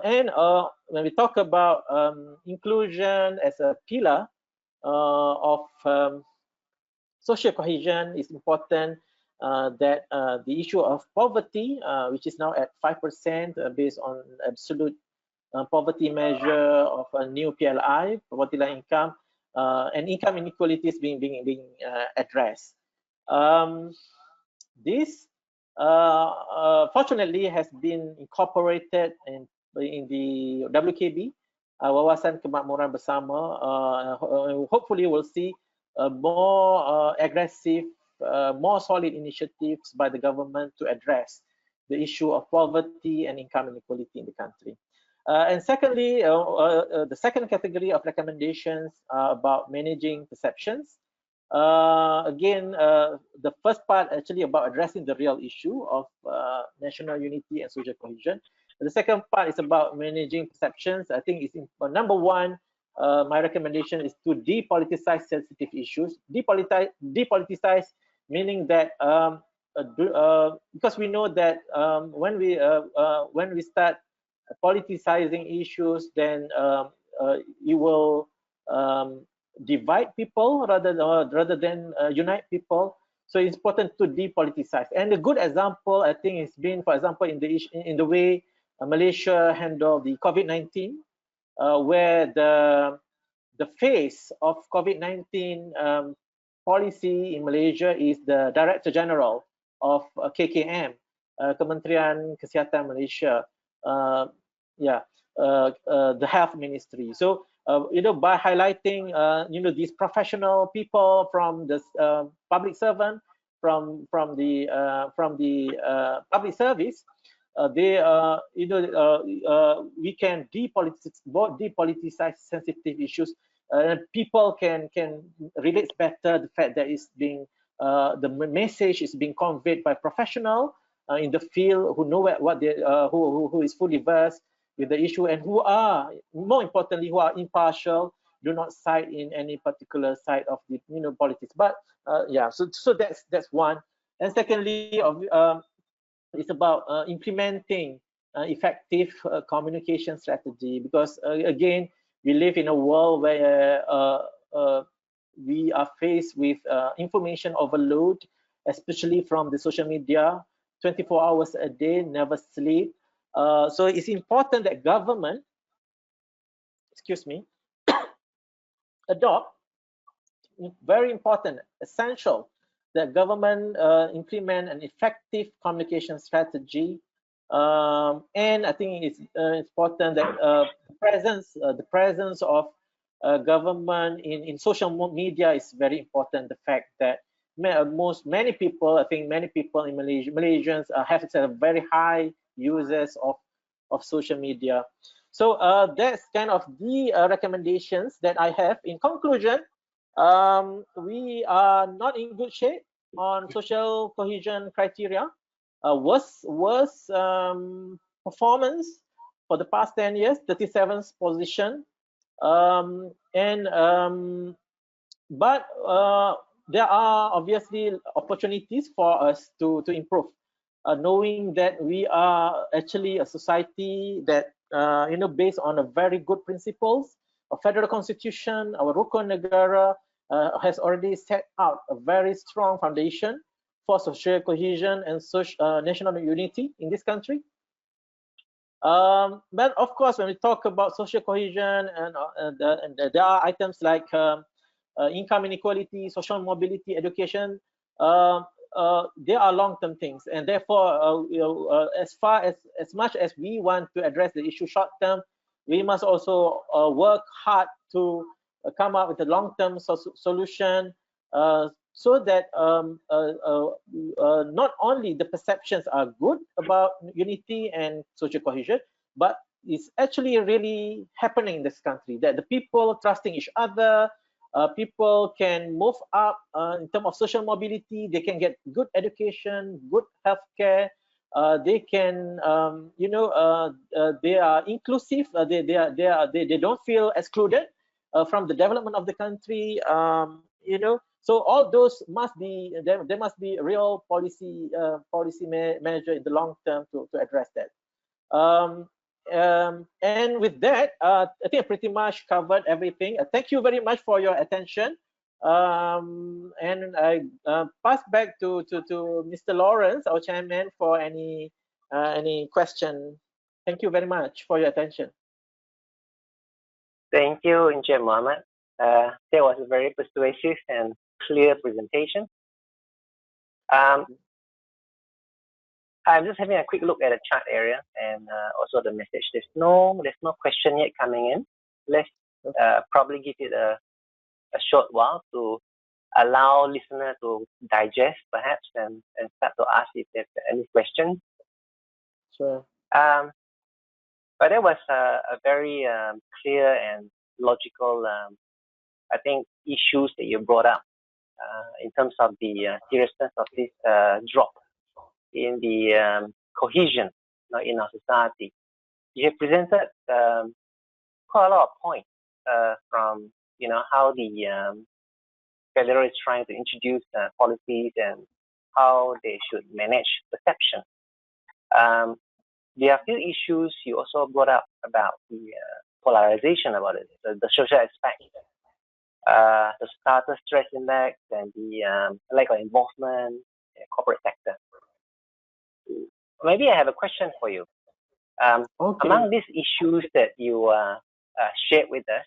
And when we talk about inclusion as a pillar of social cohesion, is important. That the issue of poverty, which is now at 5% based on absolute poverty measure of a new PLI, poverty line income, and income inequalities being addressed. This fortunately has been incorporated in the WKB, Wawasan Kemakmuran Bersama. Hopefully we'll see more aggressive, more solid initiatives by the government to address the issue of poverty and income inequality in the country. And secondly, the second category of recommendations are about managing perceptions. Again, the first part actually about addressing the real issue of national unity and social cohesion. The second part is about managing perceptions. I think it's number one. My recommendation is to depoliticize sensitive issues. Depoliticize meaning that because we know that when we start politicizing issues, then it will divide people rather than unite people. So it's important to depoliticize. And a good example, I think, has been, for example, in the way Malaysia handled the COVID-19, where the face of COVID-19 policy in Malaysia is the Director General of KKM, Kementerian Kesihatan Malaysia, the Health Ministry. So by highlighting these professional people from the public servant, from the public service, we can depoliticize sensitive issues. People can relate better the fact that it's being the message is being conveyed by professional in the field who know what they who is fully versed with the issue, and who are, more importantly, who are impartial, do not side in any particular side of the politics. But so that's one. And secondly, it's about implementing effective communication strategy, because again, we live in a world where we are faced with information overload, especially from the social media, 24 hours a day, never sleep. So it's important that government, adopt, very important, essential, that government implement an effective communication strategy. And I think it's important that the presence of government in social media is very important. The fact that many people, I think many people in Malaysians have a very high users of social media. So that's kind of the recommendations that I have. In conclusion, we are not in good shape on social cohesion criteria. Worst performance for the past 10 years, 37th position. But there are obviously opportunities for us to improve, knowing that we are actually a society that based on a very good principles. A federal constitution, our Rukun Negara has already set out a very strong foundation for social cohesion and national unity in this country. But of course, when we talk about social cohesion and there are items like income inequality, social mobility, education, they are long-term things, and therefore, as much as we want to address the issue short-term, we must also work hard to come up with a long-term solution, so that not only the perceptions are good about unity and social cohesion, but it's actually really happening in this country, that the people trusting each other, people can move up in terms of social mobility, they can get good education, good healthcare, they can, they are inclusive, they don't feel excluded from the development of the country, So all those must be, there must be real policy measure in the long term to address that. And with that, I think I pretty much covered everything. Thank you very much for your attention. And I pass back to Mr. Lawrence, our chairman, for any question. Thank you very much for your attention. Thank you, Encik Mohammad. That was a very persuasive and clear presentation. I'm just having a quick look at the chat area and also the message. There's no question yet coming in. Let's probably give it a short while to allow listener to digest perhaps and start to ask if there's any questions. Sure. But that was a very clear and logical, I think, issues that you brought up in terms of the seriousness of this drop in the cohesion in our society. You have presented quite a lot of points from how the federal is trying to introduce policies and how they should manage perception. There are a few issues you also brought up about the polarization about it, the social aspect, the starter stress index, and the lack of involvement in the corporate sector. Maybe I have a question for you. Okay. Among these issues that you shared with us,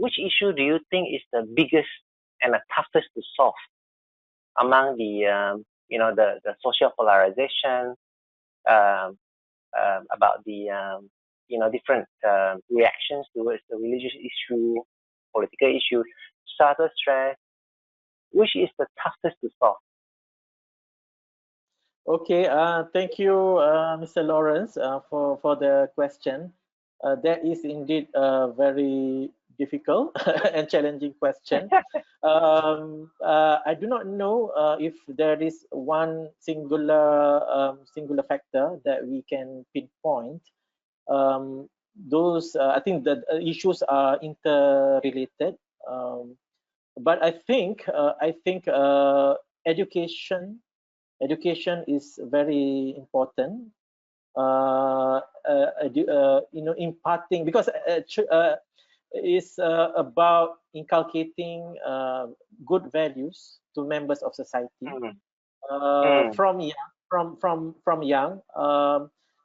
which issue do you think is the biggest and the toughest to solve among the the social polarization, about the different reactions towards the religious issue, political issue, starter stress? Which is the toughest to solve? Okay, thank you, Mr. Lawrence, for the question. That is indeed a very difficult and challenging question. I do not know if there is one singular factor that we can pinpoint. I think the issues are interrelated, but I think education is very important. Imparting, because it's about inculcating good values to members of society from young,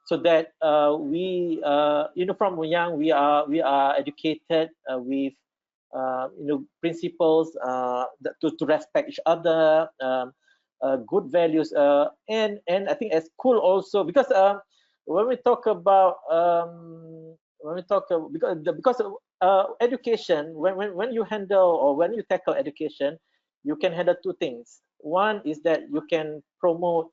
so that we from young we are educated with principles to respect each other, good values, and I think at school also, because when we talk about because education, when you handle or when you tackle education, you can handle two things. One is that you can promote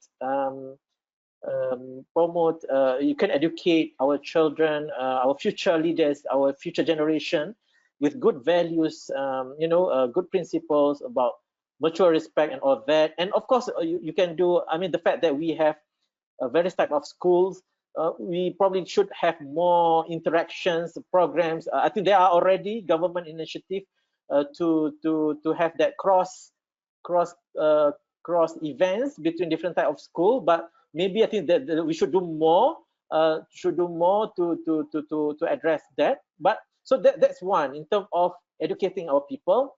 promote, you can educate our children, our future leaders, our future generation with good values, good principles about mutual respect and all that. And of course, you can do, I mean, the fact that we have various type of schools, we probably should have more interactions, programs. I think there are already government initiative to have that cross events between different type of school. But maybe I think that we should do more, to address that. But so that's one in terms of educating our people.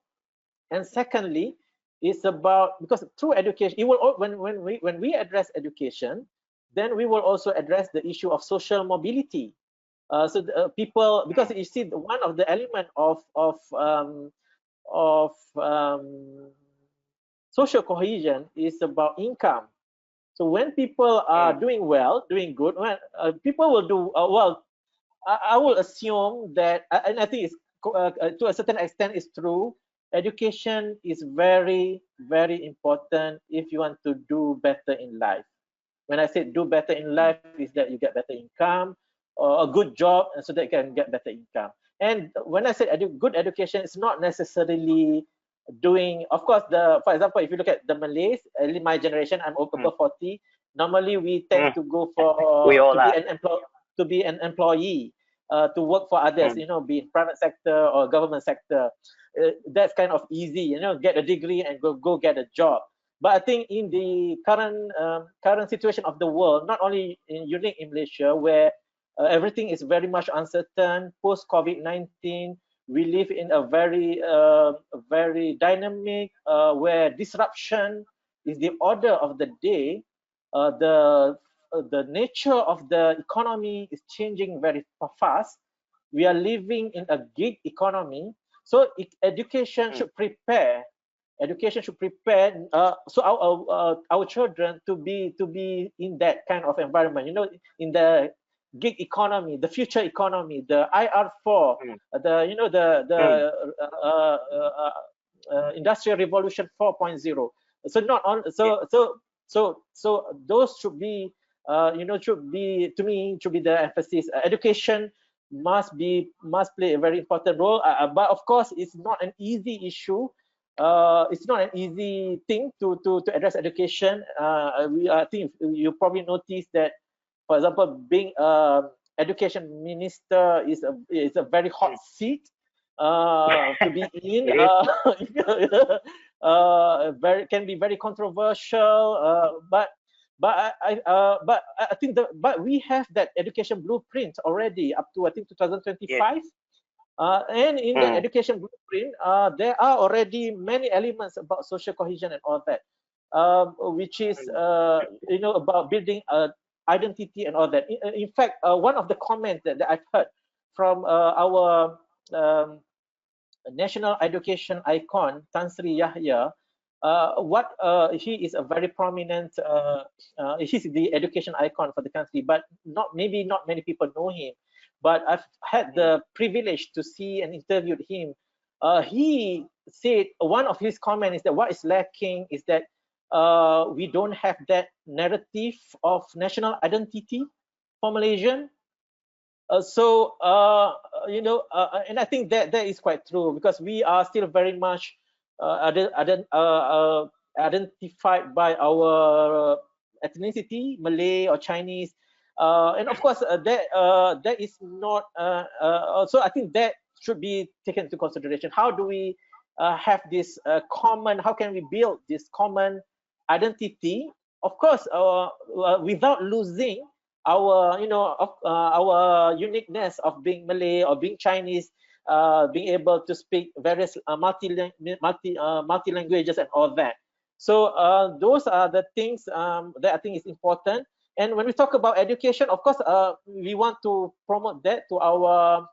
And secondly, it's about, because through education, it will, when we address education, then we will also address the issue of social mobility. People, because you see, one of the element of social cohesion is about income. So when people are doing well, doing good, people will do well. I will assume that, and I think it's to a certain extent is true. Education is very, very important if you want to do better in life. When I say do better in life, is that you get better income or a good job, and so that you can get better income. And when I say good education, it's not necessarily doing, of course, for example, if you look at the Malays, my generation, I'm over 40. Normally, we tend to go for to be an employee, to work for others, be in private sector or government sector. That's kind of easy, get a degree and go get a job. But I think in the current situation of the world, not only unique in Malaysia, where everything is very much uncertain, post COVID-19, we live in a very dynamic, where disruption is the order of the day. The nature of the economy is changing very fast. We are living in a gig economy, so education should prepare. Education should prepare so our children to be in that kind of environment. In the gig economy, the future economy, the IR4, Industrial Revolution 4.0. So not on. So those should be, to me, should be the emphasis. Education must play a very important role. But of course, it's not an easy issue. It's not an easy thing to address education. I think you probably noticed that, for example, being education minister is a very hot seat to be in. Can be very controversial. But I think but we have that education blueprint already up to, I think, 2025. And in the education blueprint, there are already many elements about social cohesion and all that, which is about building identity and all that. In fact, one of the comments that I've heard from our national education icon, Tan Sri Yahya, he is a very prominent, he's the education icon for the country, but maybe not many people know him. But I've had the privilege to see and interviewed him. He said one of his comments is that what is lacking is that we don't have that narrative of national identity for Malaysian. And I think that is quite true, because we are still very much identified by our ethnicity, Malay or Chinese. And of course, that is not. So I think that should be taken into consideration. How do we have this common? How can we build this common identity? Of course, without losing our, our uniqueness of being Malay or being Chinese, being able to speak various multi languages and all that. So those are the things that I think is important. And when we talk about education, of course, we want to promote that to our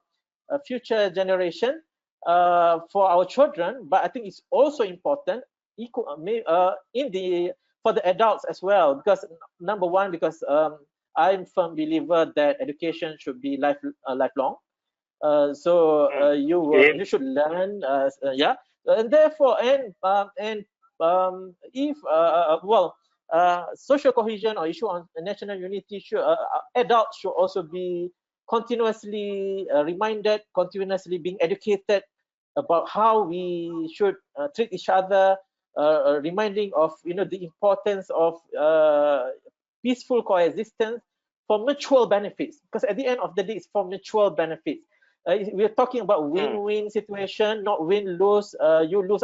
future generation, for our children. But I think it's also important for the adults as well, because number one, because I'm a firm believer that education should be lifelong. You should learn, and therefore, if social cohesion or issue on national unity, adults should also be continuously reminded, continuously being educated about how we should treat each other, reminding of the importance of peaceful coexistence for mutual benefits. Because at the end of the day, it's for mutual benefits. We're talking about win-win situation, not win-lose. You lose,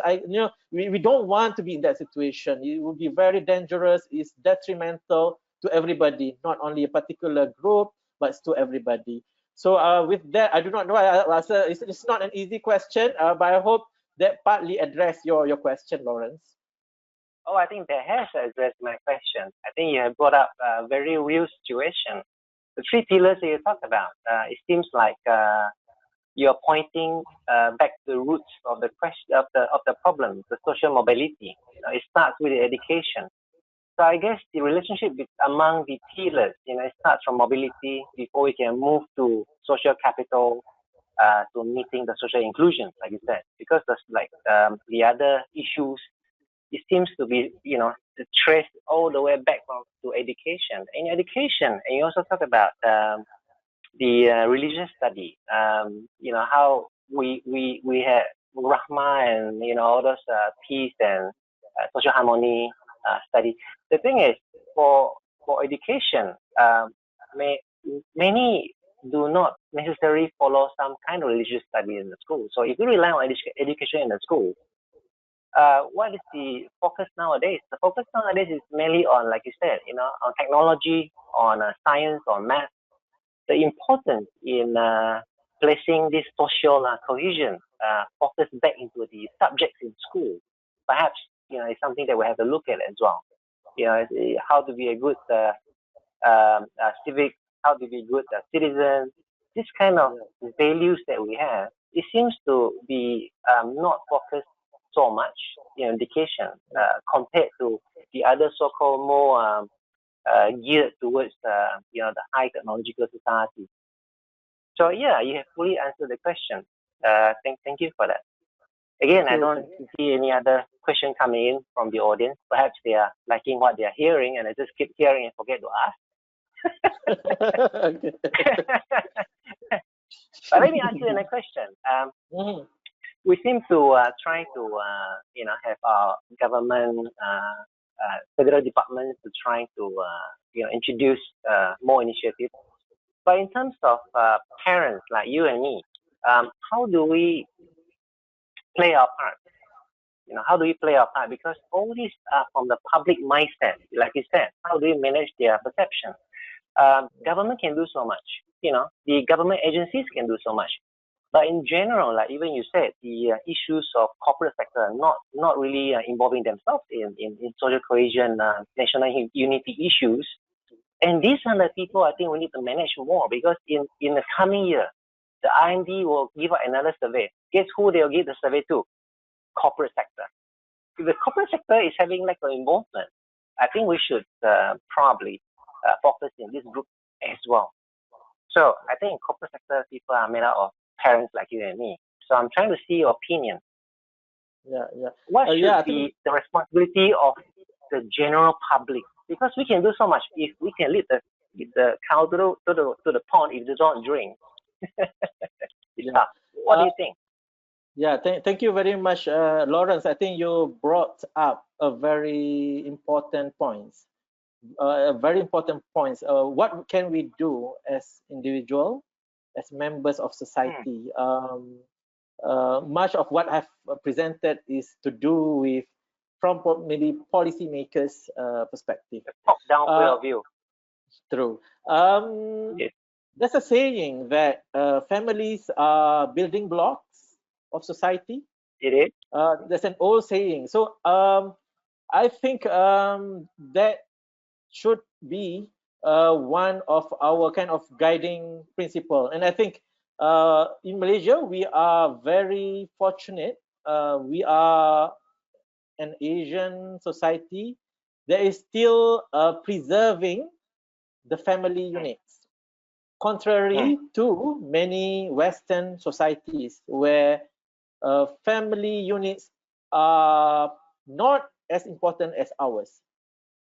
we don't want to be in that situation. It would be very dangerous. It's detrimental to everybody, not only a particular group, but to everybody. So with that, I do not know. It's not an easy question, but I hope that partly addressed your question, Lawrence. Oh, I think that has addressed my question. I think you have brought up a very real situation. The three pillars that you talked about, it seems like you're pointing back to the roots of the question of the problem, the social mobility. It starts with the education. So I guess the relationship among the pillars, it starts from mobility before we can move to social capital, to meeting the social inclusion, like you said. Because there's the other issues, it seems to be, to trace all the way back to education. In education, and you also talk about the religious study, how we had Rahma and all those peace and social harmony study. The thing is, for education, many do not necessarily follow some kind of religious study in the school. So if you rely on education in the school, what is the focus nowadays? The focus nowadays is mainly on, like you said, on technology, on science, on math. The importance in placing this social cohesion focus back into the subjects in school, perhaps is something that we have to look at as well. How to be a good civic, how to be a good citizen. This kind of values that we have, it seems to be not focused so much in education compared to the other so-called more geared towards the high technological society. So yeah, you have fully answered the question. Thank you for that. Again, I don't see any other question coming in from the audience. Perhaps they are liking what they are hearing, and I just keep hearing and forget to ask. But let me ask you another question. We seem to try to have our government federal departments to try to introduce more initiatives. But in terms of parents like you and me, how do we play our part? How do we play our part? Because all these are from the public mindset, like you said. How do we manage their perception? Government can do so much. The government agencies can do so much. But in general, like even you said, the issues of corporate sector are not really involving themselves in social cohesion, national unity issues. And these are the people I think we need to manage more, because in the coming year, the IMD will give out another survey. Guess who they'll give the survey to? Corporate sector. If the corporate sector is having lack of involvement, I think we should probably focus in this group as well. So I think corporate sector people are made out of parents like you and me. So I'm trying to see your opinion. Yeah. What should be the responsibility of the general public? Because we can do so much if we can lead the cow to the pond if they don't drink. What do you think? Yeah, thank you very much, Lawrence. I think you brought up a very important point. What can we do as individuals, as members of society? Much of what I've presented is to do with from maybe policymakers' perspective. Top-down point of view. True. Yes. There's a saying that families are building blocks of society. It is. There's an old saying. So I think that should be one of our kind of guiding principle. And I think in Malaysia, we are very fortunate. We are an Asian society that is still preserving the family units, contrary to many Western societies where family units are not as important as ours.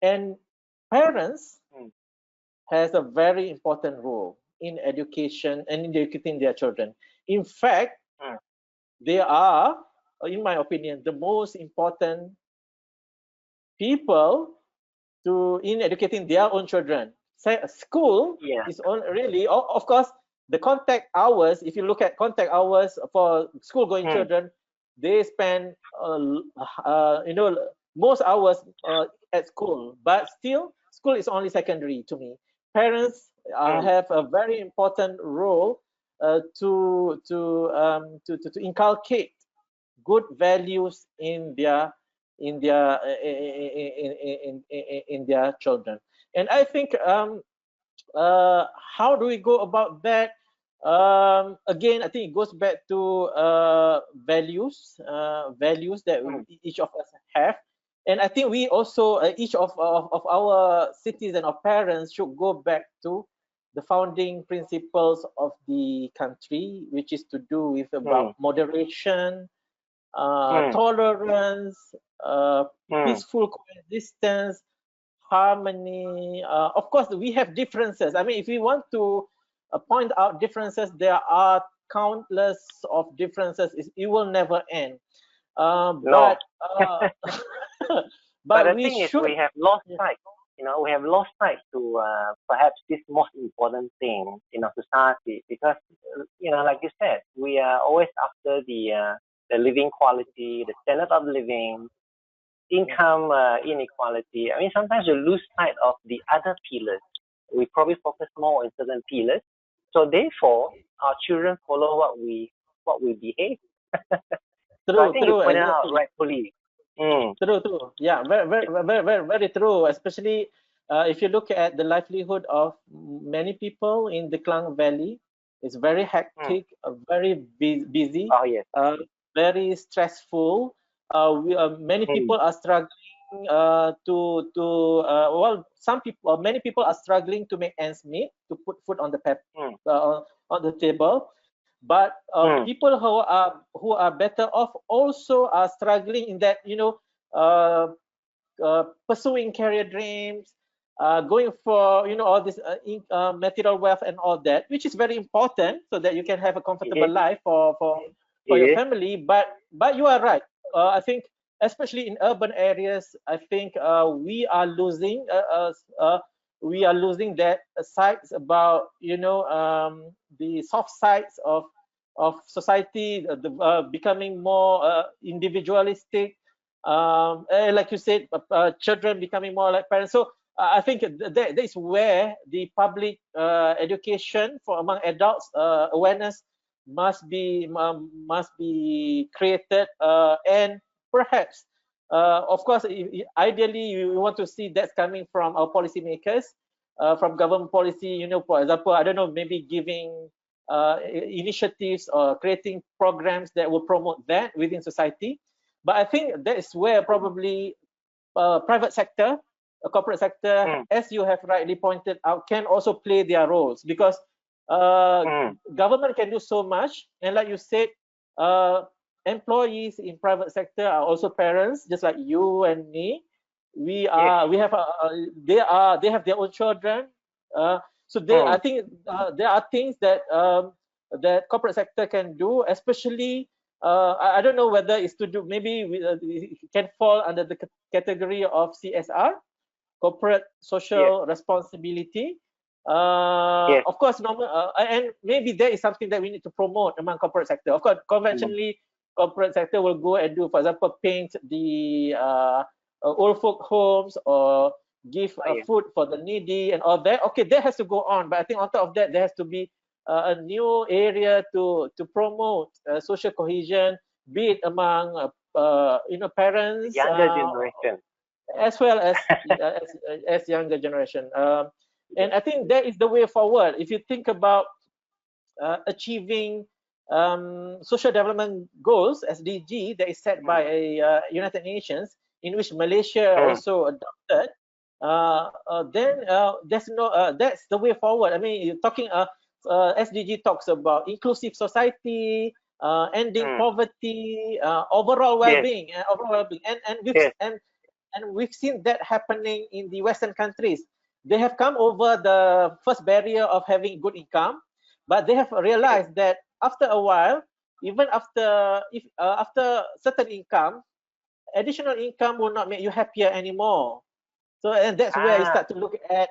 And parents has a very important role in education and in educating their children. In fact, they are, in my opinion, the most important people in educating their own children. School is really, of course, the contact hours. If you look at contact hours for school-going children, they spend most hours at school. But still, school is only secondary to me. Parents have a very important role to inculcate good values in their children. And I think how do we go about that? Again, I think it goes back to values that each of us have. And I think we also, each of our citizens or parents should go back to the founding principles of the country, which is to do with about moderation, tolerance, peaceful coexistence, harmony. Of course, we have differences. I mean, if we want to point out differences, there are countless of differences. It will never end. But the thing is, we have lost sight. We have lost sight to perhaps this most important thing in our society, because like you said, we are always after the living quality, the standard of living, income inequality. I mean, sometimes we lose sight of the other pillars. We probably focus more on certain pillars. So therefore, our children follow what we behave. So I think you pointed out rightfully. True. Yeah, very true. Especially if you look at the livelihood of many people in the Klang Valley, it's very hectic, very busy. Oh yes. Very stressful. Many people are struggling many people are struggling to make ends meet, to put food on the on the table. But people who are better off also are struggling in that, pursuing career dreams, going for all this material wealth and all that, which is very important so that you can have a comfortable life for your family. But you are right. I think especially in urban areas, I think we are losing that sides about the soft sides of society, becoming more individualistic, like you said, children becoming more like parents. So I think that is where the public education for among adults, awareness must be created, and perhaps of course, ideally you want to see that's coming from our policymakers, from government policy. For example, I don't know, maybe giving initiatives or creating programs that will promote that within society. But I think that is where probably private sector, corporate sector, as you have rightly pointed out, can also play their roles, because government can do so much, and like you said, employees in private sector are also parents, just like you and me. They have their own children, so I think there are things that that corporate sector can do, especially I don't know whether it's to do, maybe it can fall under the category of CSR, corporate social responsibility. Of course, and maybe there is something that we need to promote among corporate sector. Of course, conventionally, corporate sector will go and do, for example, paint the old folk homes, or give food for the needy and all that. Okay, that has to go on. But I think on top of that, there has to be a new area to promote social cohesion, be it among parents, younger generation, as well as younger generation. And I think that is the way forward. If you think about achieving social development goals, SDG, that is set by United Nations, in which Malaysia also adopted, then that's the way forward. I mean, you're talking SDG talks about inclusive society, ending poverty, overall well-being, and And we've seen that happening in the Western countries. They have come over the first barrier of having good income, but they have realized that after a while, even after after certain income, additional income will not make you happier anymore. So, and that's where you start to look at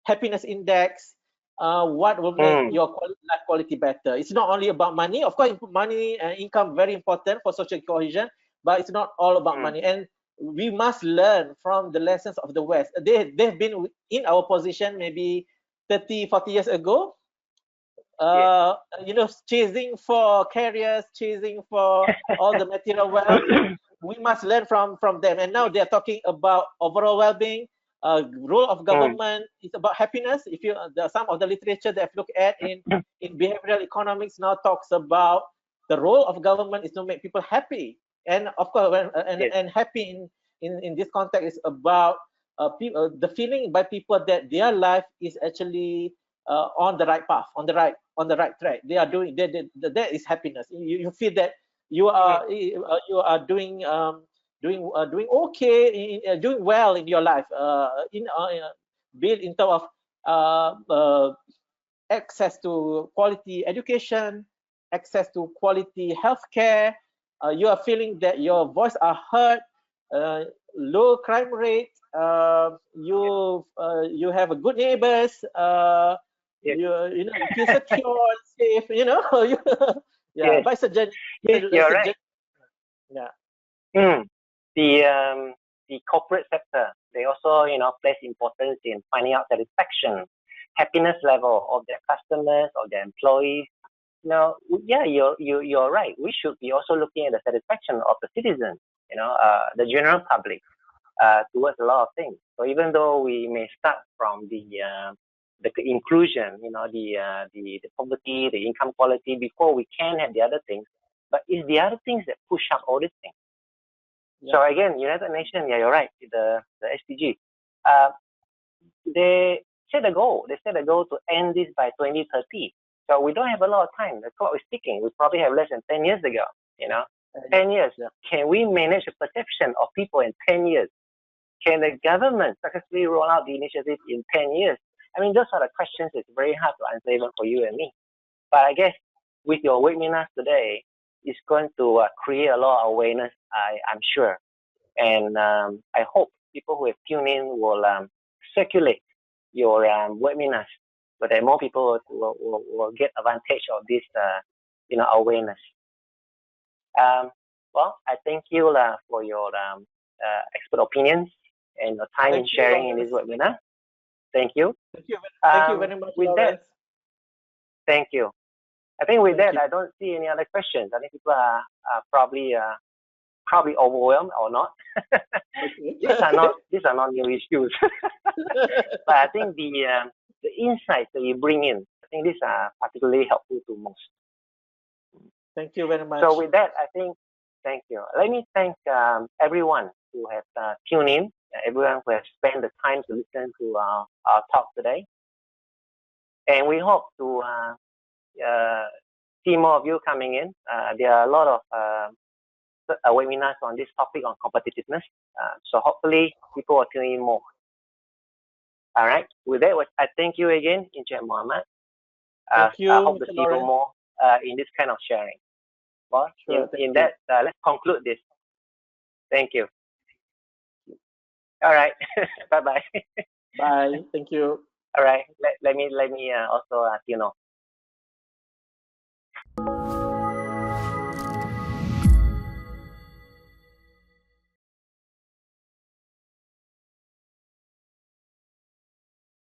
happiness index. What will make your life quality better? It's not only about money. Of course, money and income very important for social cohesion, but it's not all about money. And we must learn from the lessons of the West. They've been in our position maybe 30, 40 years ago. You know, chasing for careers, chasing for all the material wealth. We must learn from them. And now they're talking about overall well-being. Role of government is about happiness. If you some of the literature that I've looked at in behavioral economics now talks about the role of government is to make people happy. And of course, and happy in this context is about the feeling by people that their life is actually on the right path, on the right track. They are doing that is happiness. You feel that you are doing okay, doing well in your life, be it in terms of access to quality education, access to quality healthcare. You are feeling that your voice are heard, low crime rate. You have a good neighbors. You know, you feel secure, safe. You know, yeah. But it's a journey. Yes, you're right. Yeah. The corporate sector, they also, you know, place importance in finding out satisfaction, happiness level of their customers or their employees. You know, yeah, you're right. We should be also looking at the satisfaction of the citizens, you know, the general public, towards a lot of things. So even though we may start from the inclusion, you know, the poverty, the income quality before we can have the other things, but it's the other things that push up all these things. Yeah. So again, United Nations, yeah, you're right, the SDG, they set a goal. They set a goal to end this by 2030. So we don't have a lot of time. The clock is ticking. We probably have less than 10 years ago, you know. 10 years. Yeah. Can we manage the perception of people in 10 years? Can the government successfully roll out the initiative in 10 years? I mean, those are the questions that's very hard to answer even for you and me. But I guess with your webinars today, it's going to create a lot of awareness, I'm sure. And I hope people who have tuned in will circulate your webinars so that more people will get advantage of this, you know, awareness. Well, I thank you for your expert opinions and your time in sharing in this webinar. Thank you. Thank you very much. With that, thank you. I think with that, I don't see any other questions. I think people are probably overwhelmed or not. These are not new issues. But I think the insights that you bring in, I think these are particularly helpful to most. Thank you very much. So with that, I think, thank you. Let me thank everyone who has tuned in, everyone who has spent the time to listen to our talk today. And we hope to see more of you coming in. There are a lot of webinars on this topic on competitiveness. So hopefully people will tune in more. All right. With that, I thank you again, Encik Mohammad. Thank you, I hope to see you more in this kind of sharing. Well, sure, in that, let's conclude this. Thank you. All right. Bye-bye. Bye. Thank you. All right. Let me also, you know.